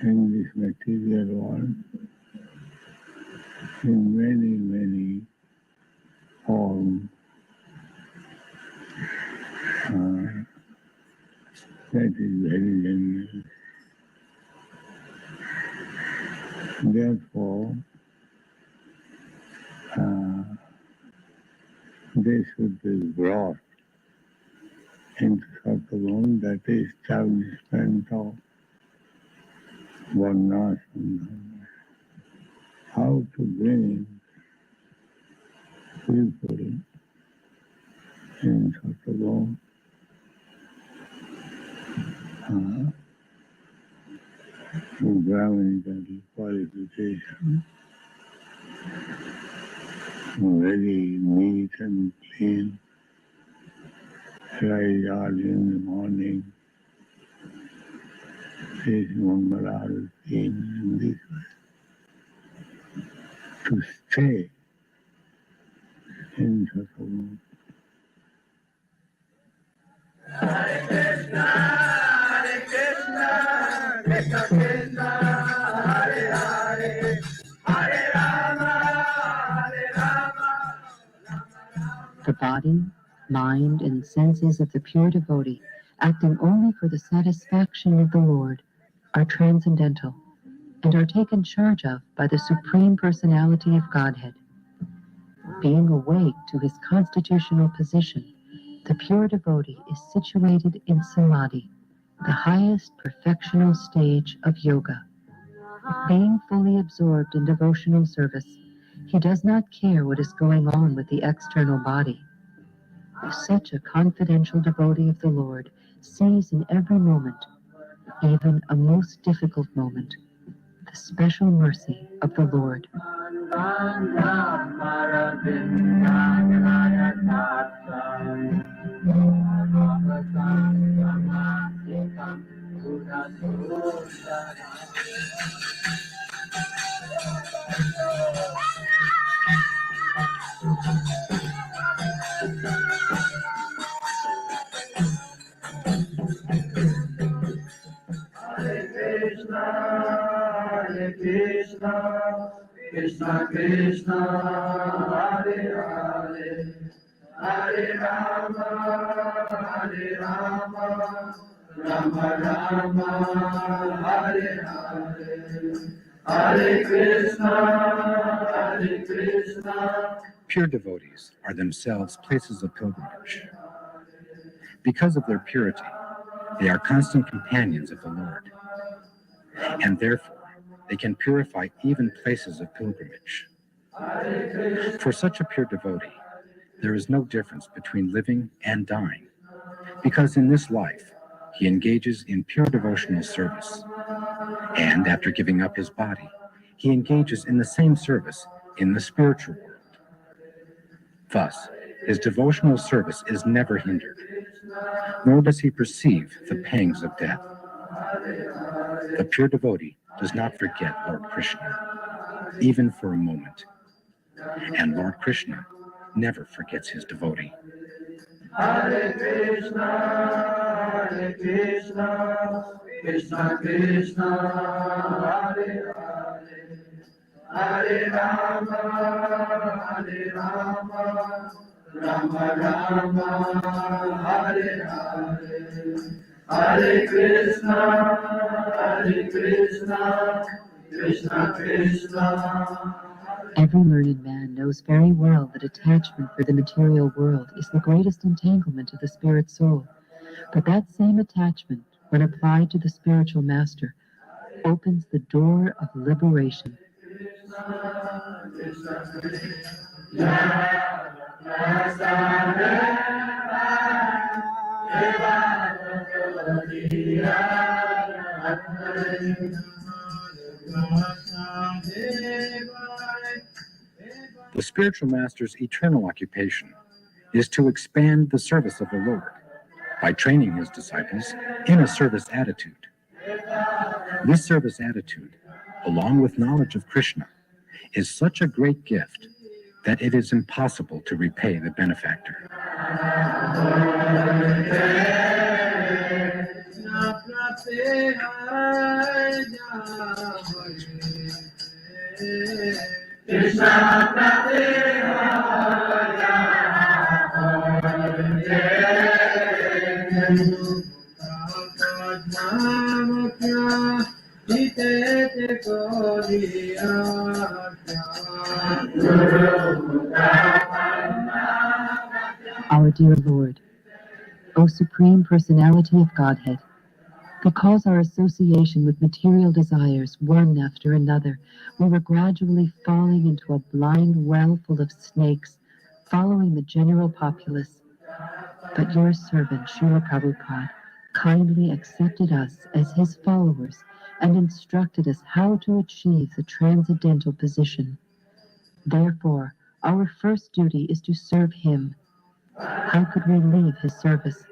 in this material world in many, many forms. That is very dangerous. Therefore, they should be brought into Satagun, that is establishment of Varnashram. How to bring people in Satagun to Brahminical qualification, very neat and clean, rise early in the morning, face Mangala routine in this way, to stay in Satagun. Hare Krishna, Krishna Krishna, Hare Hare, Hare Rama, Hare Rama. The body, mind, and senses of the pure devotee, acting only for the satisfaction of the Lord, are transcendental and are taken charge of by the Supreme Personality of Godhead. Being awake to his constitutional position, the pure devotee is situated in Samadhi, the highest perfectional stage of yoga. Being fully absorbed in devotional service, he does not care what is going on with the external body. Such a confidential devotee of the Lord sees in every moment, even a most difficult moment, the special mercy of the Lord. Hare Krishna, Krishna Krishna, Hare Hare, Hare Rama, Rama Rama, Hare Hare, Hare Krishna. Pure devotees are themselves places of pilgrimage. Because of their purity, they are constant companions of the Lord, and therefore they can purify even places of pilgrimage. For such a pure devotee, there is no difference between living and dying, because in this life he engages in pure devotional service, and after giving up his body, he engages in the same service in the spiritual world. Thus, his devotional service is never hindered, nor does he perceive the pangs of death. The pure devotee does not forget Lord Krishna. even for a moment. And Lord Krishna never forgets his devotee. Hare Krishna, Krishna Krishna, Hare Hare, Hare Rama, Rama Rama, Hare Hare, Hare Krishna, Krishna Krishna. Every learned man knows very well that attachment for the material world is the greatest entanglement of the spirit soul. But that same attachment, when applied to the spiritual master, opens the door of liberation. The spiritual master's eternal occupation is to expand the service of the Lord by training his disciples in a service attitude. This service attitude, along with knowledge of Krishna, is such a great gift that it is impossible to repay the benefactor. Our dear Lord, O Supreme Personality of Godhead, because our association with material desires, one after another, we were gradually falling into a blind well full of snakes, following the general populace. But your servant, Srila Prabhupada, kindly accepted us as his followers and instructed us how to achieve the transcendental position. Therefore, our first duty is to serve him. How could we leave his service?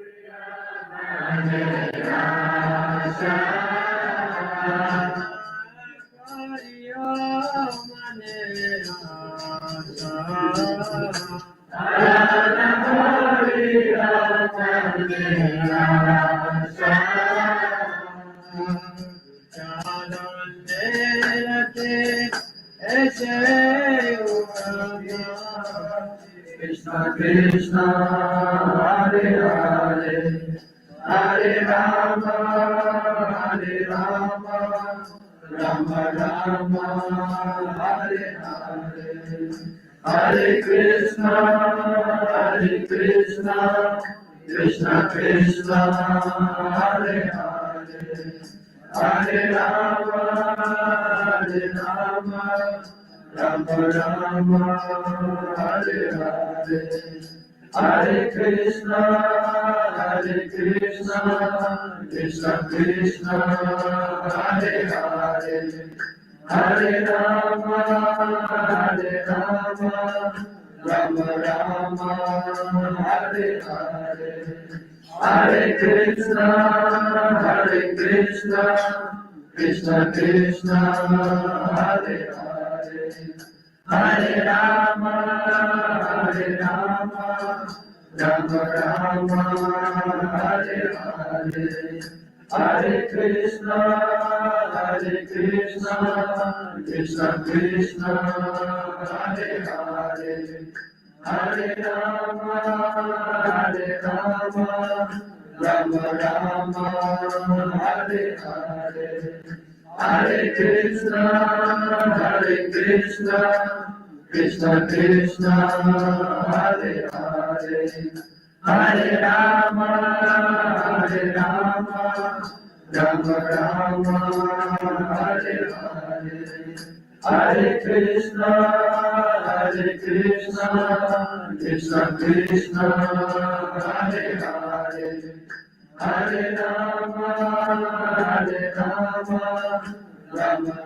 Krishna Krishna, Hare Hare, Hare Rama, Rama Rama, Hare Hare, Hare Krishna, Krishna Krishna, Hare Hare, Hare Rama, Rama Rama, Hare Hare, Hare Krishna, Krishna Krishna, Hare Hare, Hare Rama, Rama Rama, Hare Hare, Hare Krishna, Krishna Krishna, Hare Hare, Hare Rama, Rama Rama, Hare Hare, Hare Krishna, Krishna Krishna, Hare Hare, Hare Rama, Rama Rama, Hare Hare, Hare Krishna, Krishna Krishna, Hare Hare, Hare Rama, Rama Rama, Hare Hare, Hare Krishna, Krishna Krishna, Hare Hare, Hare Rama, Rama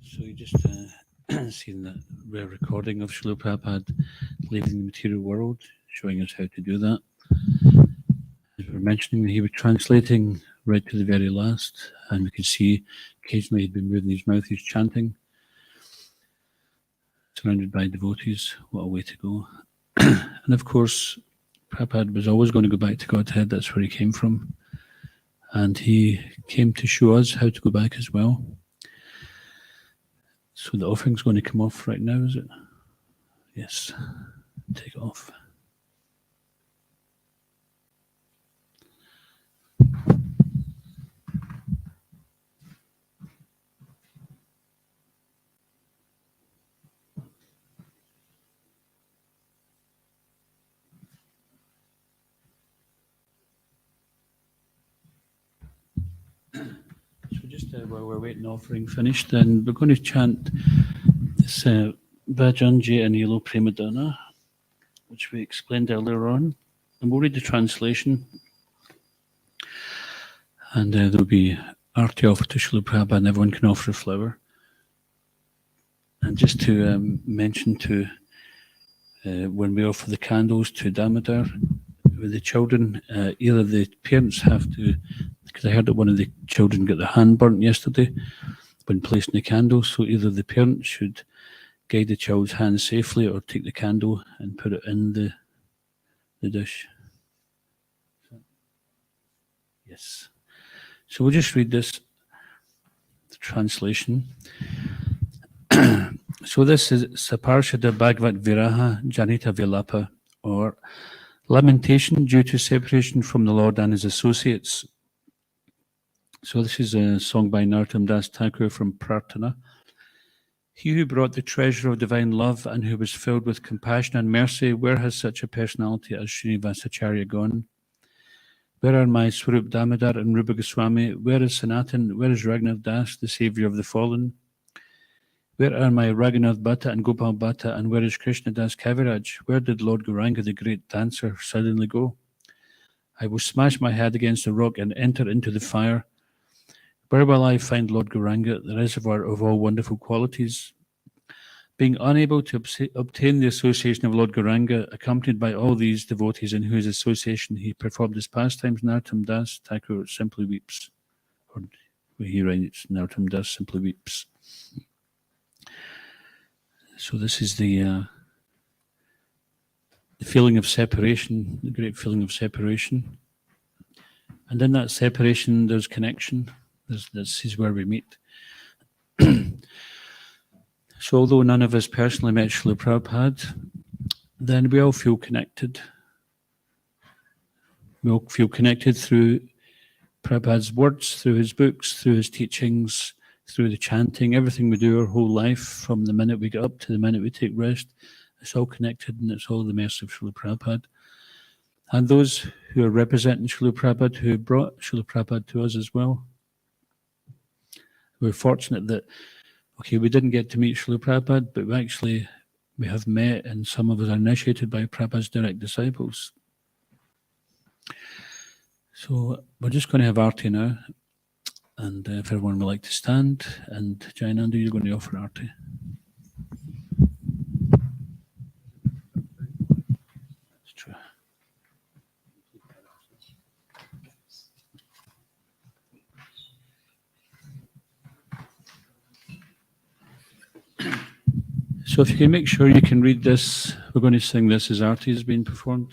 So you just seen that rare recording of Srila Prabhupada leaving the material world, showing us how to do that. As we were mentioning, he was translating right to the very last, and we could see occasionally he'd been moving his mouth, he's chanting, surrounded by devotees. What a way to go. And of course, Prabhupada was always going to go back to Godhead, that's where he came from. And he came to show us how to go back as well. So the offering's going to come off right now, is it? Yes. Take it off. So just while we're waiting offering finished, then we're going to chant this Bhajanji Anilo Premadana, which we explained earlier on. And we'll read the translation. And there'll be arti offered to Srila Prabhupada, and everyone can offer a flower. And just to mention to when we offer the candles to Damodar, with the children, either the parents have to, because I heard that one of the children got their hand burnt yesterday when placing the candle, so either the parent should guide the child's hand safely or take the candle and put it in the dish. Yes. So we'll just read this, the translation. So this is Saparshada Bhagavat Viraha Janita Vilapa, or lamentation due to separation from the Lord and his associates. So this is a song by Narottam Das Thakur from Prarthana. He who brought the treasure of divine love and who was filled with compassion and mercy, where has such a personality as Srinivasacharya gone? Where are my Swarup Damodar and Rupa Goswami? Where is Sanatan? Where is Raghunath Das, the saviour of the fallen? Where are my Raghunath Bhatta and Gopal Bhatta, and where is Krishna Das Kaviraj? Where did Lord Gauranga, the great dancer, suddenly go? I will smash my head against a rock and enter into the fire. Where will I find Lord Gauranga, the reservoir of all wonderful qualities? Being unable to obtain the association of Lord Gauranga, accompanied by all these devotees in whose association he performed his pastimes, Narottam Das Thakur simply weeps. Or he writes, Narottam Das simply weeps. So this is the feeling of separation, the great feeling of separation. And in that separation, there's connection. This is where we meet. So although none of us personally met Srila Prabhupada, then we all feel connected. We all feel connected through Prabhupada's words, through his books, through his teachings, through the chanting, everything we do our whole life, from the minute we get up to the minute we take rest, it's all connected, and it's all the mercy of Srila Prabhupada. And those who are representing Srila Prabhupada, who brought Srila Prabhupada to us as well. We're fortunate that, okay, we didn't get to meet Srila Prabhupada, but we have met, and some of us are initiated by Prabhupada's direct disciples. So we're just going to have Arti now. And if everyone would like to stand, and Jayananda, you're going to offer Arti. That's true. So if you can make sure you can read this, we're going to sing this as Arti is being performed.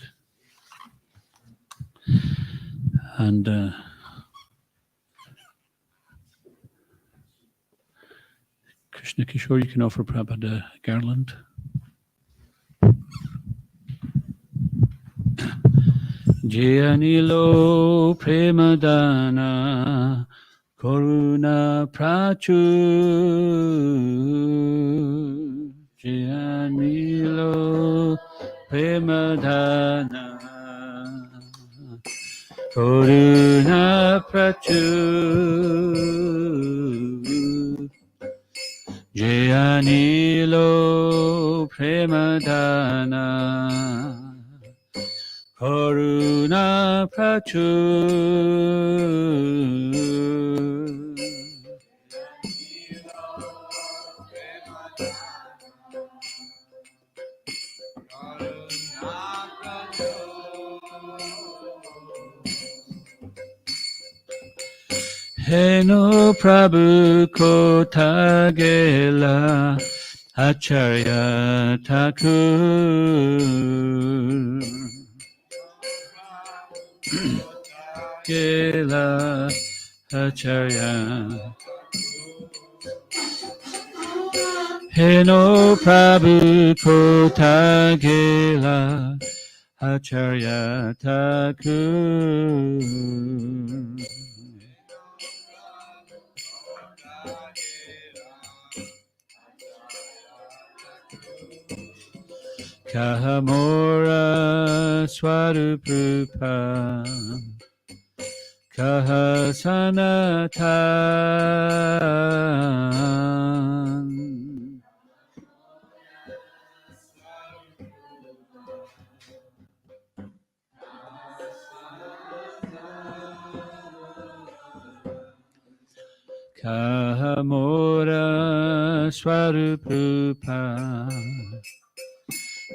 And Krishna Kishore, you can offer Prabhupada a garland. Jayanilo Premadana Karuna Prachu Jayanilo Premadana Karuna Prachu Jayanilo Premadana Karuna Prachu Heno Prabhu Kotagela Acharya Thakur Gela Acharya Heno Prabhu Kotagela Acharya Thakur Kahamora Swarupa Kahasanatan Kahamora Swarupa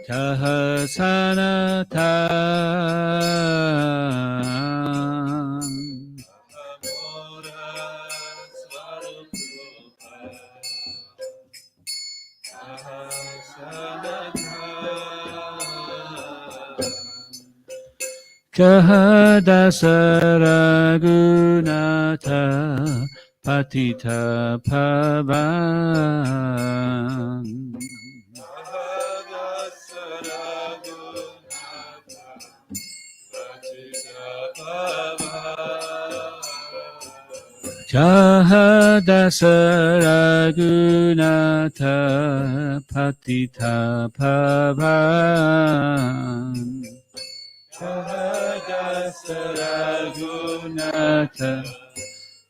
Kahasanatan Kahadasaragunata Patita Pavan Kahadasaragunata Patita Pavan Kahadasaragunata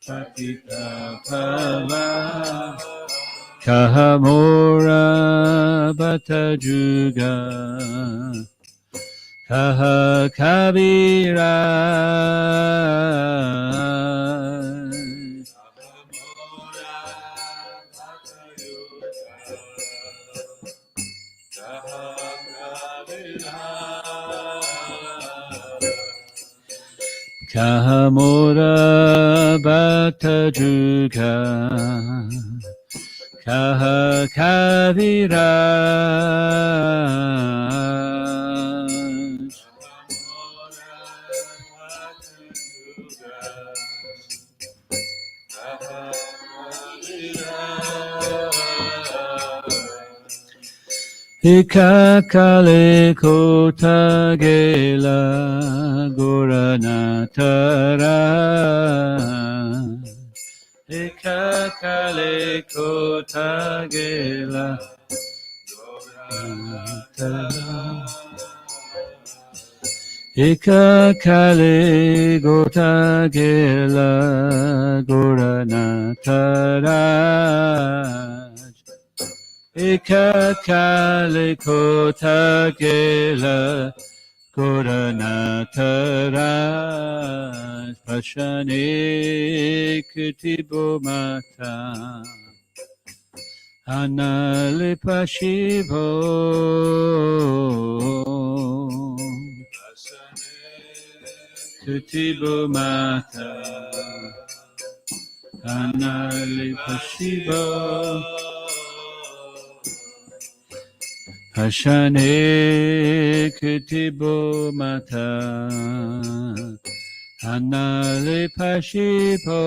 Patita Pavan Kahamora Bhatajuga Kaha Kavira Kahamora Bhatajuga Kaha Kavira Ikakale Kotagela Goranatara Ikakale Kotagela Goranatara Ikakale Kotagela Goranatara Ikakale Kotagela Goranatara Pashane Kutibomata Anale Pashivo Kutibomata Anale Pashivo Hashane Kutibo Mata Hanale Pashipo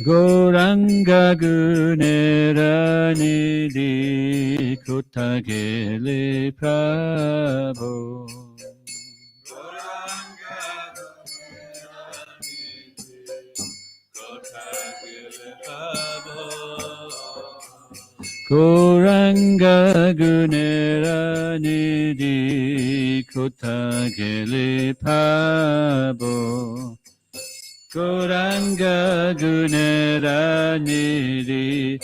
Goranga Gunera Nidhi Kotagele Prabhu Goranga Gunera Nidhi Kotagele Prabhu Goranga Gunera Nidhi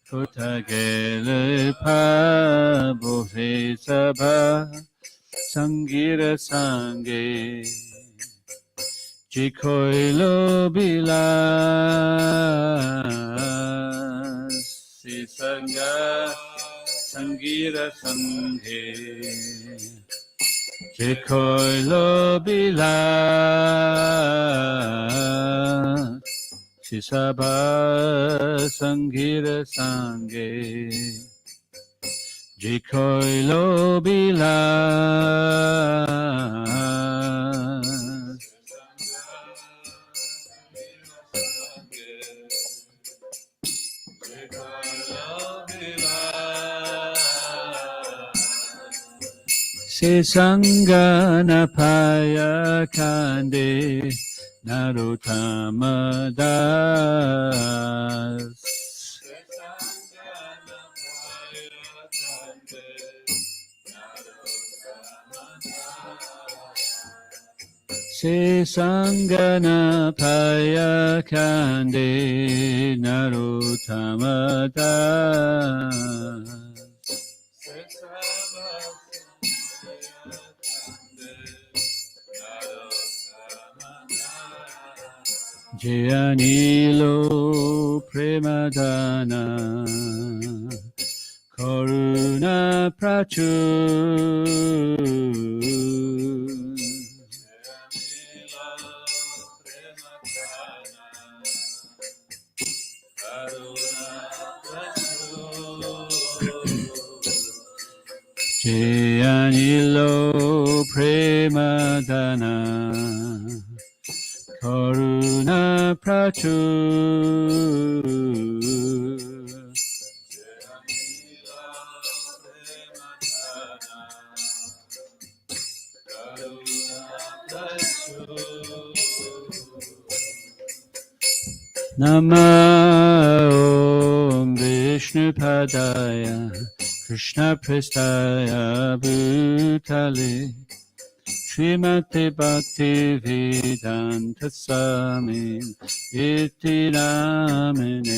Kotagele Prabhu He Sabha Sangira Sange Jikoilo Bilas Sisanga Sangira Sanghe Jikoilo Bilas Sisaba Sangira Sange Jikoilo Bilas Se Sangana Paya Kande Narottama Das Se Sangana Paya Kande Narottama Das Jayanilo Premadana Karuna Prachur Jayanilo Premadana Karuna Prachur Nama Om Vishnu Padaya Krishna Prestaya Bhutale Srimate Bhakti Vedanta Swami Iti Namine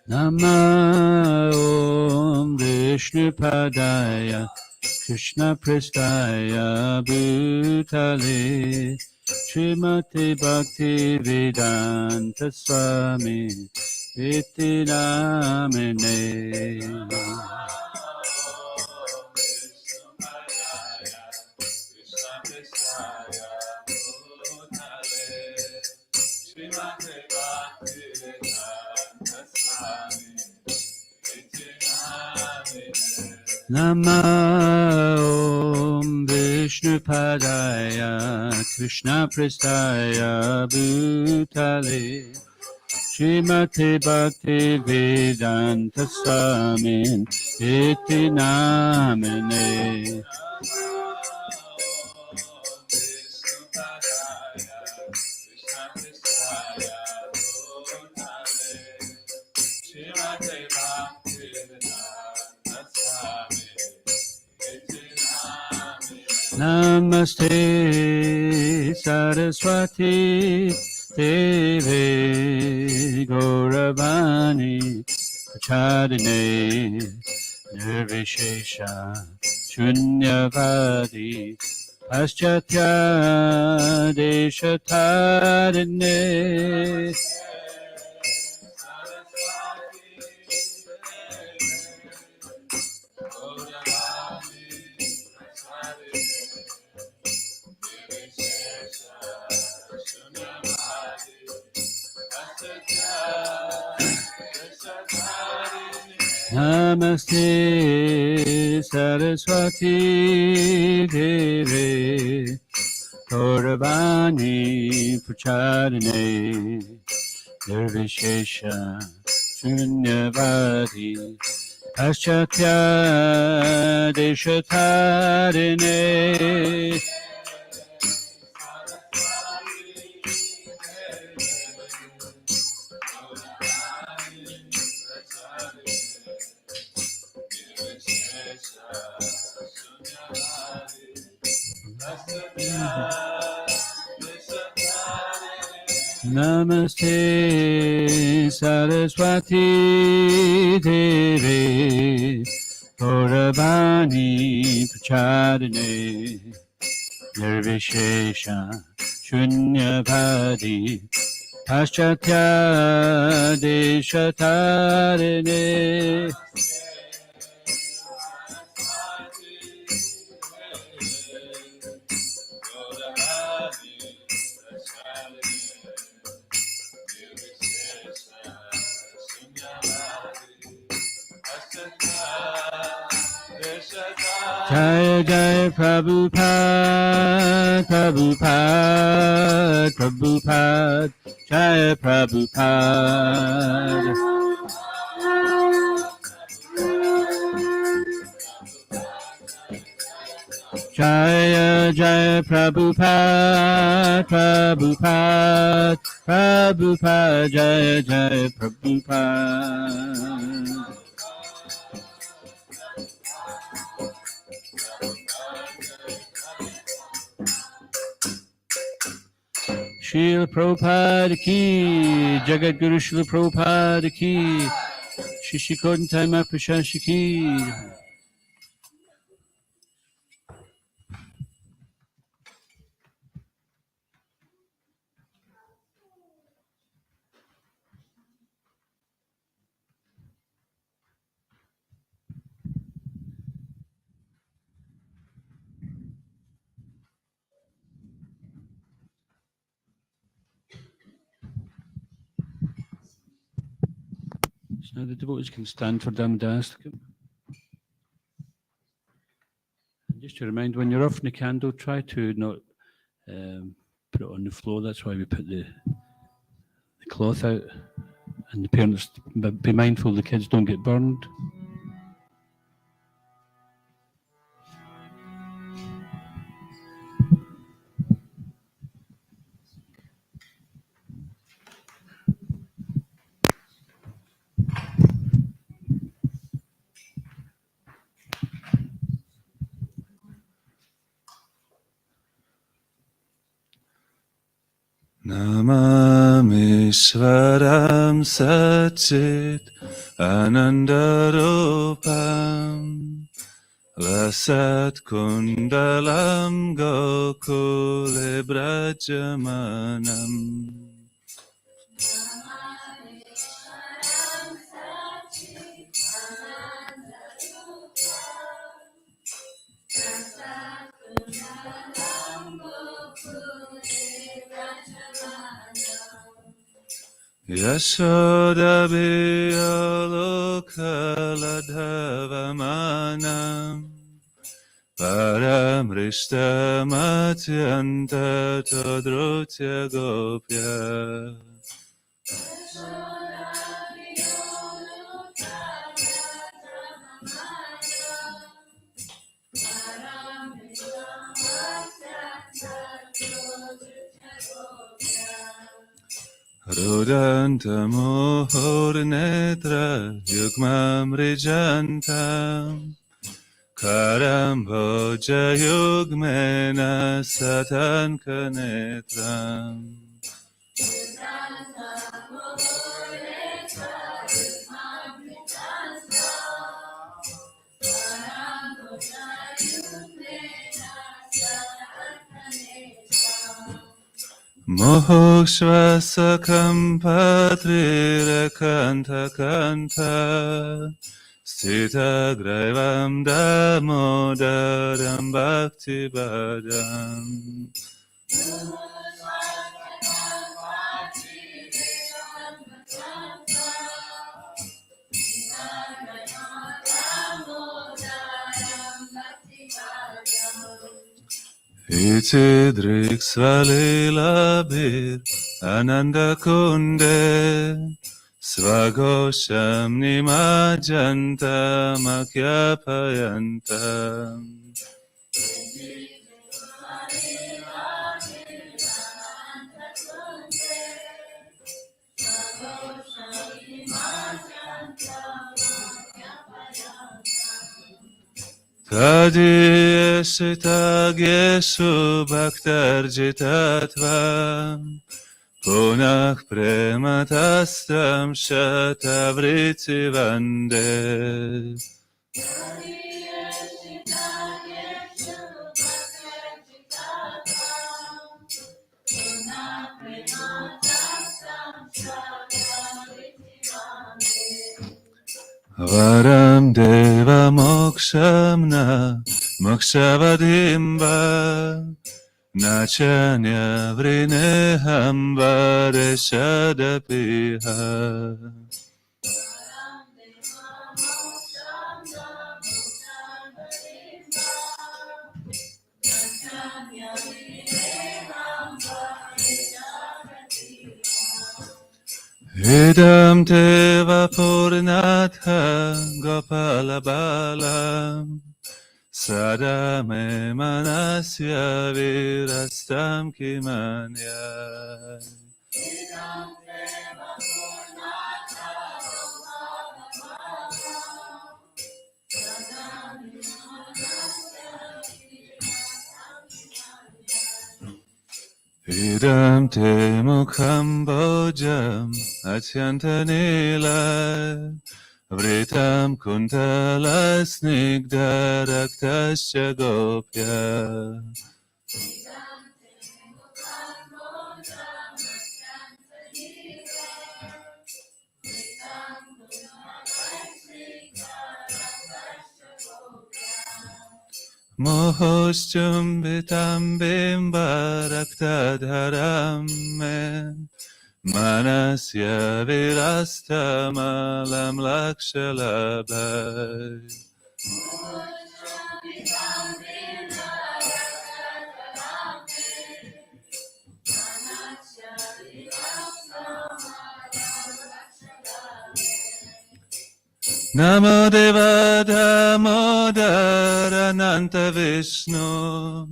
Nama Om Vishnu Padaya Krishna Prestaya Bhutale Srimate Bhakti Vedanta Swami Iti Namine Nama Om Vishnu Padaya Krishna Prestaya Bhutale Srimate Bhakti Vedanta Swami Iti Namine Namaste Saraswati Deve Gauravani Prachadine Nirvishesha Shunyavadi Paschatya Deshatarine Namaste Saraswati Deve Gauravani Pracharine Nirvishesha Shunyavadi Paschatya Deshatarine Namaste Saraswati Deve Gauravani Pracharine Nirvishesha Shunyavadi Paschatya Deshatarine Jaya Jaya Prabhupada, Prabhupada, Prabhupada, Jaya Prabhupada. Jaya Jaya Prabhupada, Prabhupada, Prabhupada, Jaya Jaya Prabhupada. Srila Prabhupada ki, Jagat Guru Srila Prabhupada ki, Shishikodantai Mahaprashansi ki. So now the devotees can stand for Damodastakam. Just to remind, when you're offering the candle, try to not put it on the floor. That's why we put the cloth out. And the parents, be mindful the kids don't get burned. Namami Swaram Satchit Anandarupam Lasat Kundalam Gokule Brajamanam Yashoda Biyalokaladhavamanam Paramrishta Matyanta Todrutya Gopya Rodanta Mohornetra Yugmam Rijantam Karam Bhoja Yugmena Satan Kanetram Mohokshvasakam patririkanta kanta Sthita graivam damodaram bhaktivadam Iti driksvalilabhir ananda kunde Svagosham nimajantam akhyapayantam Kadiyeshitagyeshu bhaktarjitatvam Punah prematastam shatavriti vande Varam deva mokshamna mokshavadimba Nachanya vrineham vareshadapiha Idam teva purnatha gopalabalam Sadame manasya virastam kimanya Idam te mukham bojam atyantanila Vritam kuntala snigdaraktasya gopya Mohoschumbitam bimbaраktadharam me Manasya virastamalam lakshalabhai Namo Deva Damodara Ananta Vishnu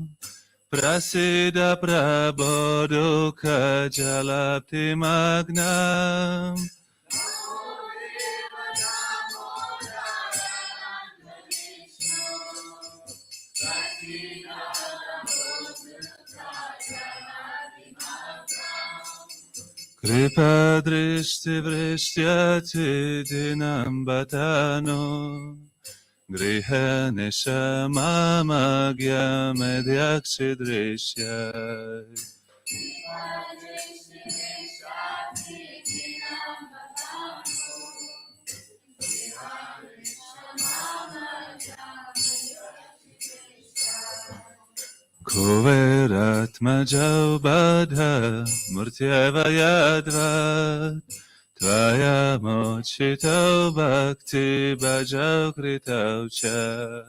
Prasida Prabodhuka Jalapti Magnam Kripa Drishti Vrishyati Dinam Bhatano Griha Nishamamagya Medyakshi Drishyai Kuveratmajau Badha Murtyeva Yadvat Tvaya Mochitau Bhakti Bhajau Kritau Cha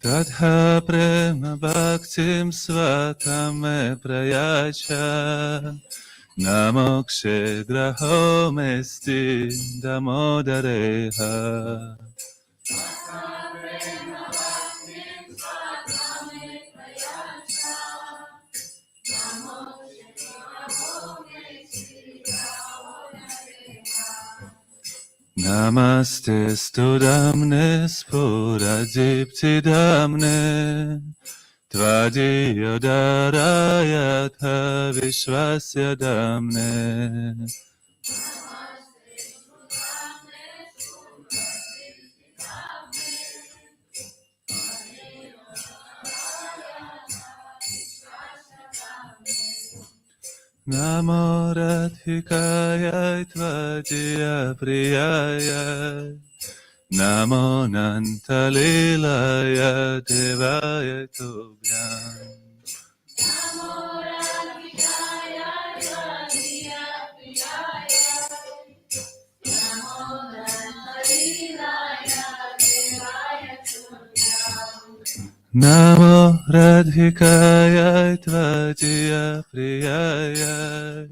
Tadha Prema Bhaktim Svatame Prayacha Namokshe Graho Mesti Damodareha Namaste Studamne Spuradipti Damne Tvadiyodarayatha Vishwasya Damne Namo Radhikaya Tvajaya Priyaya Namo Nantalilaya Devaya Tubhyam Namo Radhikaya Tvajaya Priyaya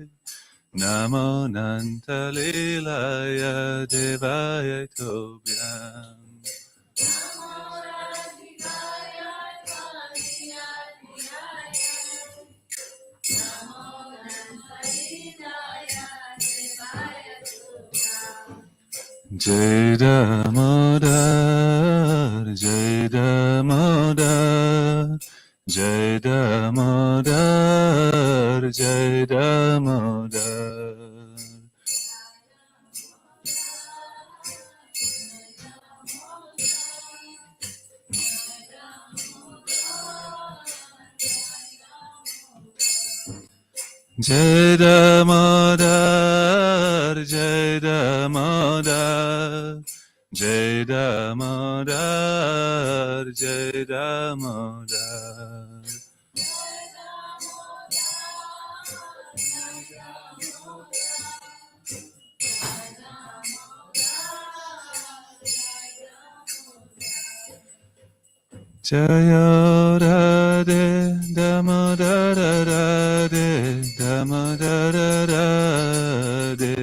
Namo Nantalilaya Devaya Tubhyam Jai Damodar, Jai Damodar, Jai Damodar, Jai Damodar. Jai Damodar, Jai Damodar, Jai Damodar, Jai Damodar. Jaya Radhe Damodar Radhe Damodar Radhe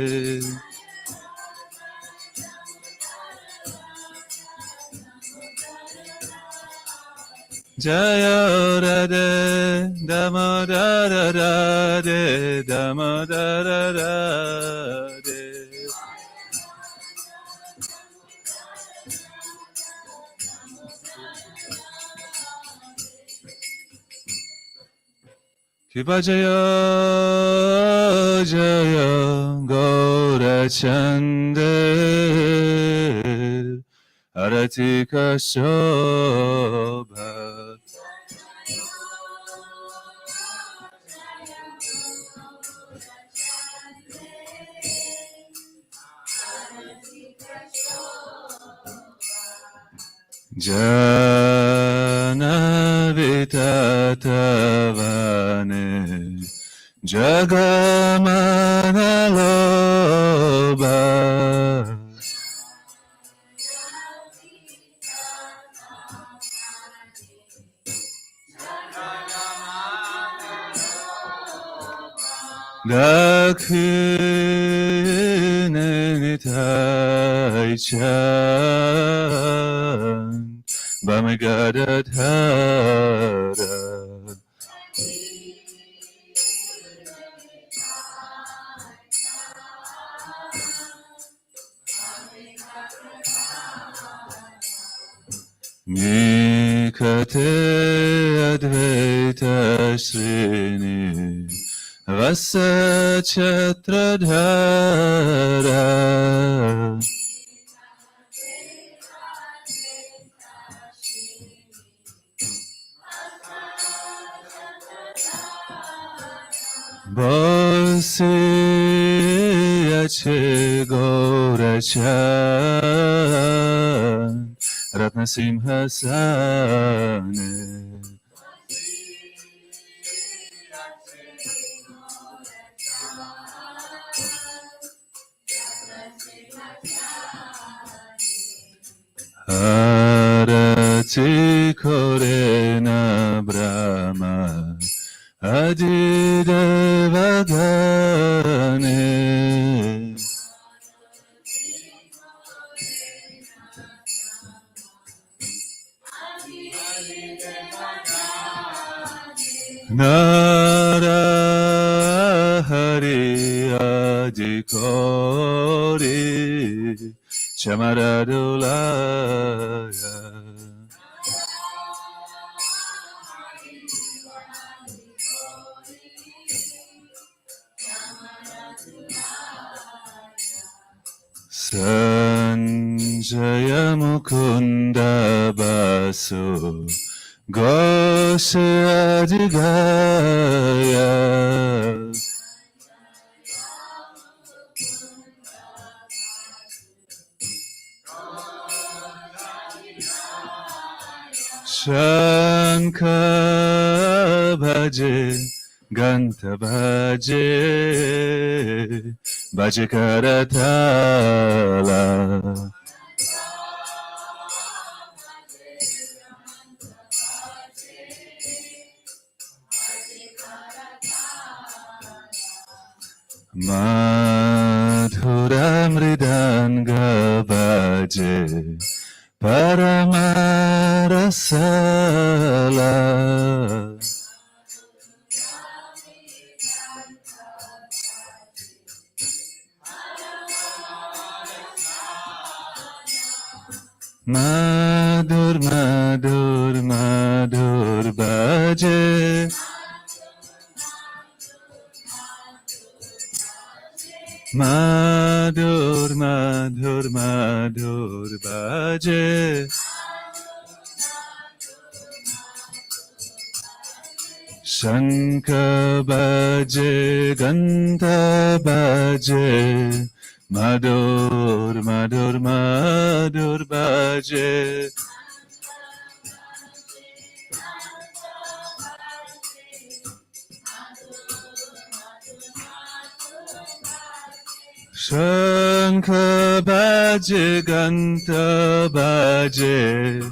Jaya Radhe Damodar Radhe Damodar Radhe Shiva Jaya Jaya Gaurachande Aratika Shobha Jana Vitatavane Jagamanaloba Dakhinenitaichan Bamigadadhara Mikate Advaita Srini Vasa Chatradhara Bose Ache Gaurachan Ratnasimhasane Arati Korena Brahma Adidevagane Narahari Adikori Chamaradulaya Sanjaya Mukunda Basu Goshadigaya Shankha Bhaje Ganta Bhaje Bhaje Karatala Madhura Mridanga Bhaje Paramarasala Madhur Madhur Madhur Bhaje Madhur Madhur Madhur Bhaje Shankha Bhaje Ganta Bhaje Madhur Madhur Madhur Bhaje Shankha Bhaje Ganta Bhaje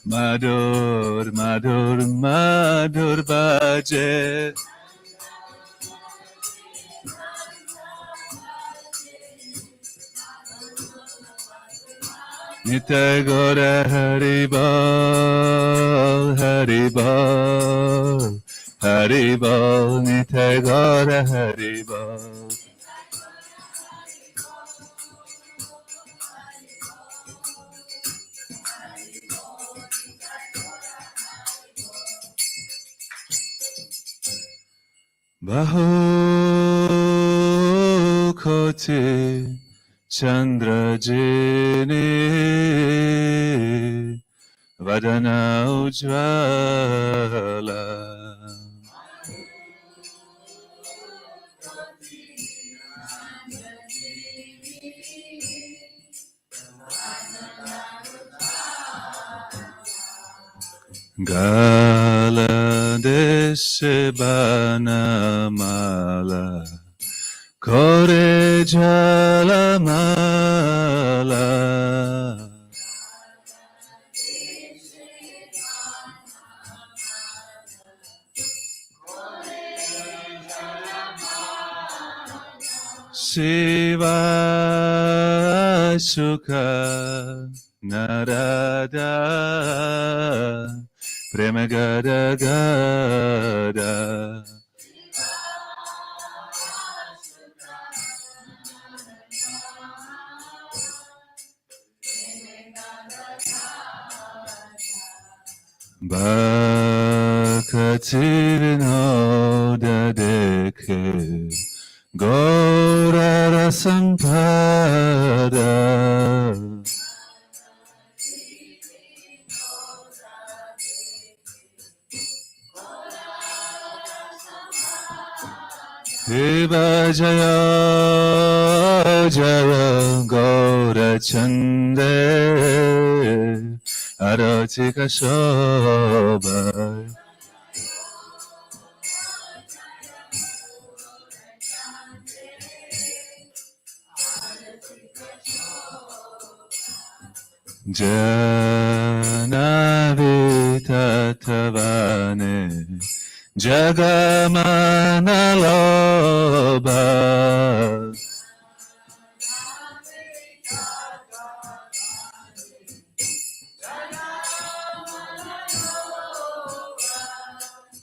Madhur Madhur Madhur Bhaje Nitai Gora Haribol Haribol Haribol Nitai Gora Haribol Bahu Koti Chandra Jini Vadana Ujvala Gala Desebana Mala Kore Jala Mala Shiva Sukha Narada Prema Gada Gada Bhakti Vinoda Dekhe Gaura Rasampada Shiva Jaya Jaya Gaura Chande Aratika Shobha Janavitavane Jagamanaloba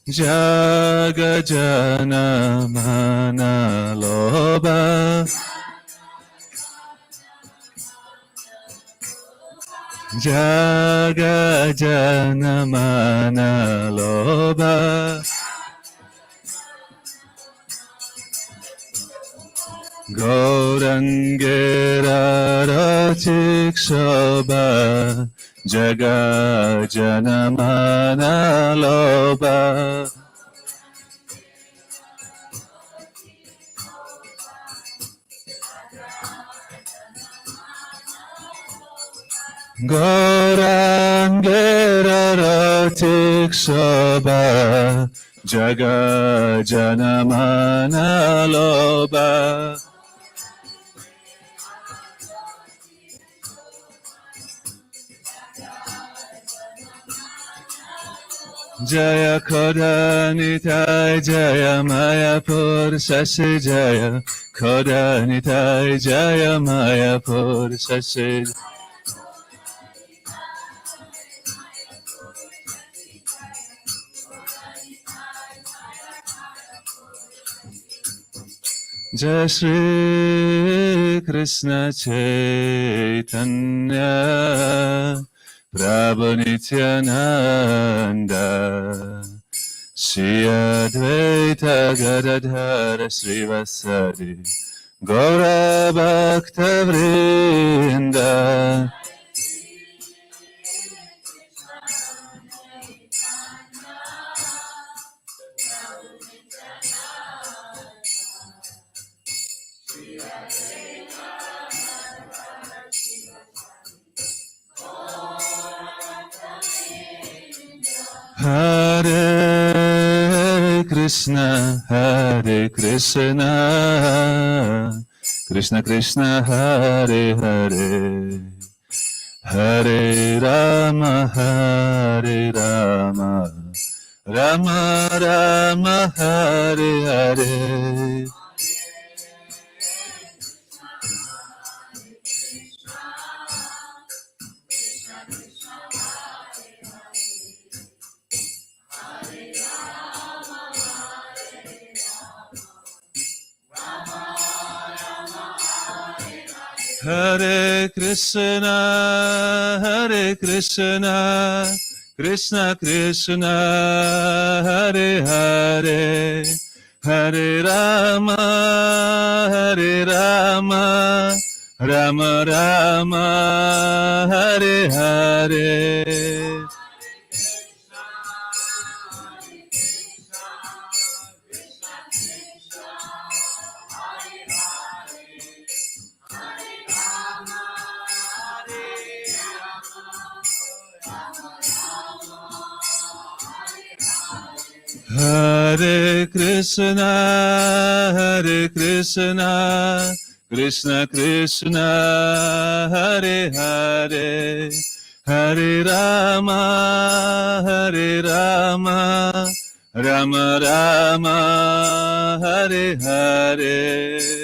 Jagajanamana Jaga Janamana Loba Gaurangera Shobha Jaga Janamana Loba Gaurangera Shobha Jaga Janamana Loba Jaya Kodanitai Jaya Mayapur Sasi Jaya Kodanitai Jaya Mayapur Sasi Jai Shri Krishna Chaitanya Prabhu Nityananda Shri Advaita Gadadhara Srivasadi Gaura Bhakta Vrinda Hare Krishna, Krishna Krishna, Hare Hare, Hare Rama, Rama Rama, Hare Hare. Hare Krishna, Krishna Krishna, Hare Hare, Hare Rama, Rama Rama, Hare Hare. Hare Krishna, Krishna Krishna, Hare Hare, Hare Rama, Rama Rama, Hare Hare.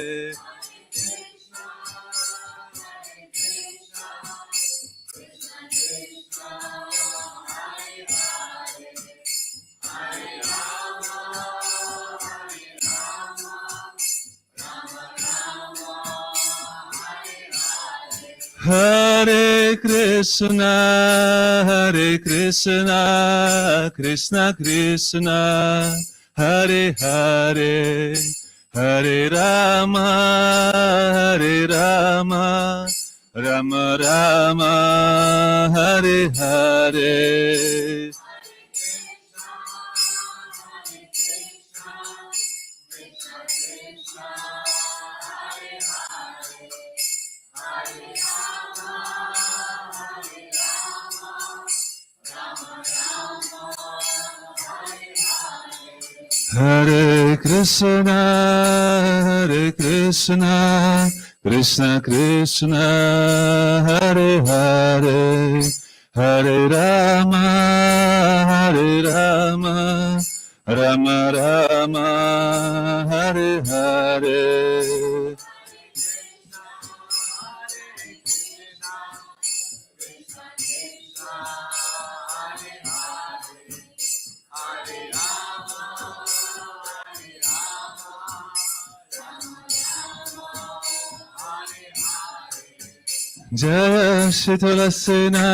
Hare Krishna, Krishna Krishna, Hare Hare, Hare Rama, Rama Rama, Hare Hare. Hare Krishna, Krishna Krishna, Hare Hare, Hare Rama, Rama Rama, Hare Hare. Jaya Shitalasena,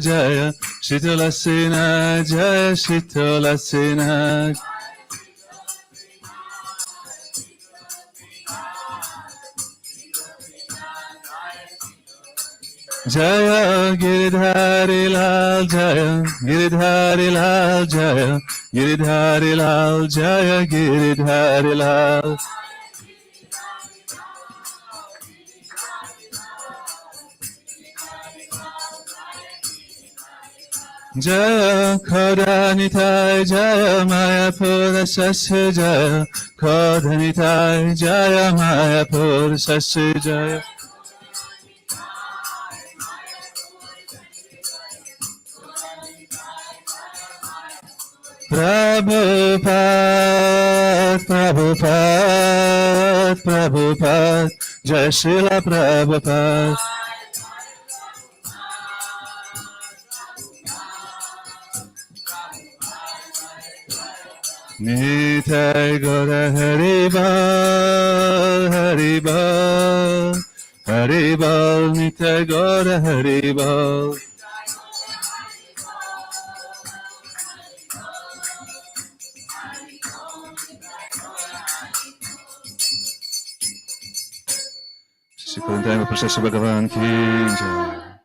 Jaya Shitalasena, Jaya Shitalasena. Jaya Giridhari Lal Jaya Giridhari Lal Jaya Giridhari Lal Jaya Giridhari Lal Jaya Kodanitai Jaya Mayapura Sasya Jaya Kodanitai Jaya Mayapura Sasya Jaya Prabhupada, Prabhupada, Prabhupada, Jai Srila Prabhupada. Nitai Gora Haribal, Haribal, Haribal, Nitai Gora Haribal. Shri Karuna Bhavan Ki Jai.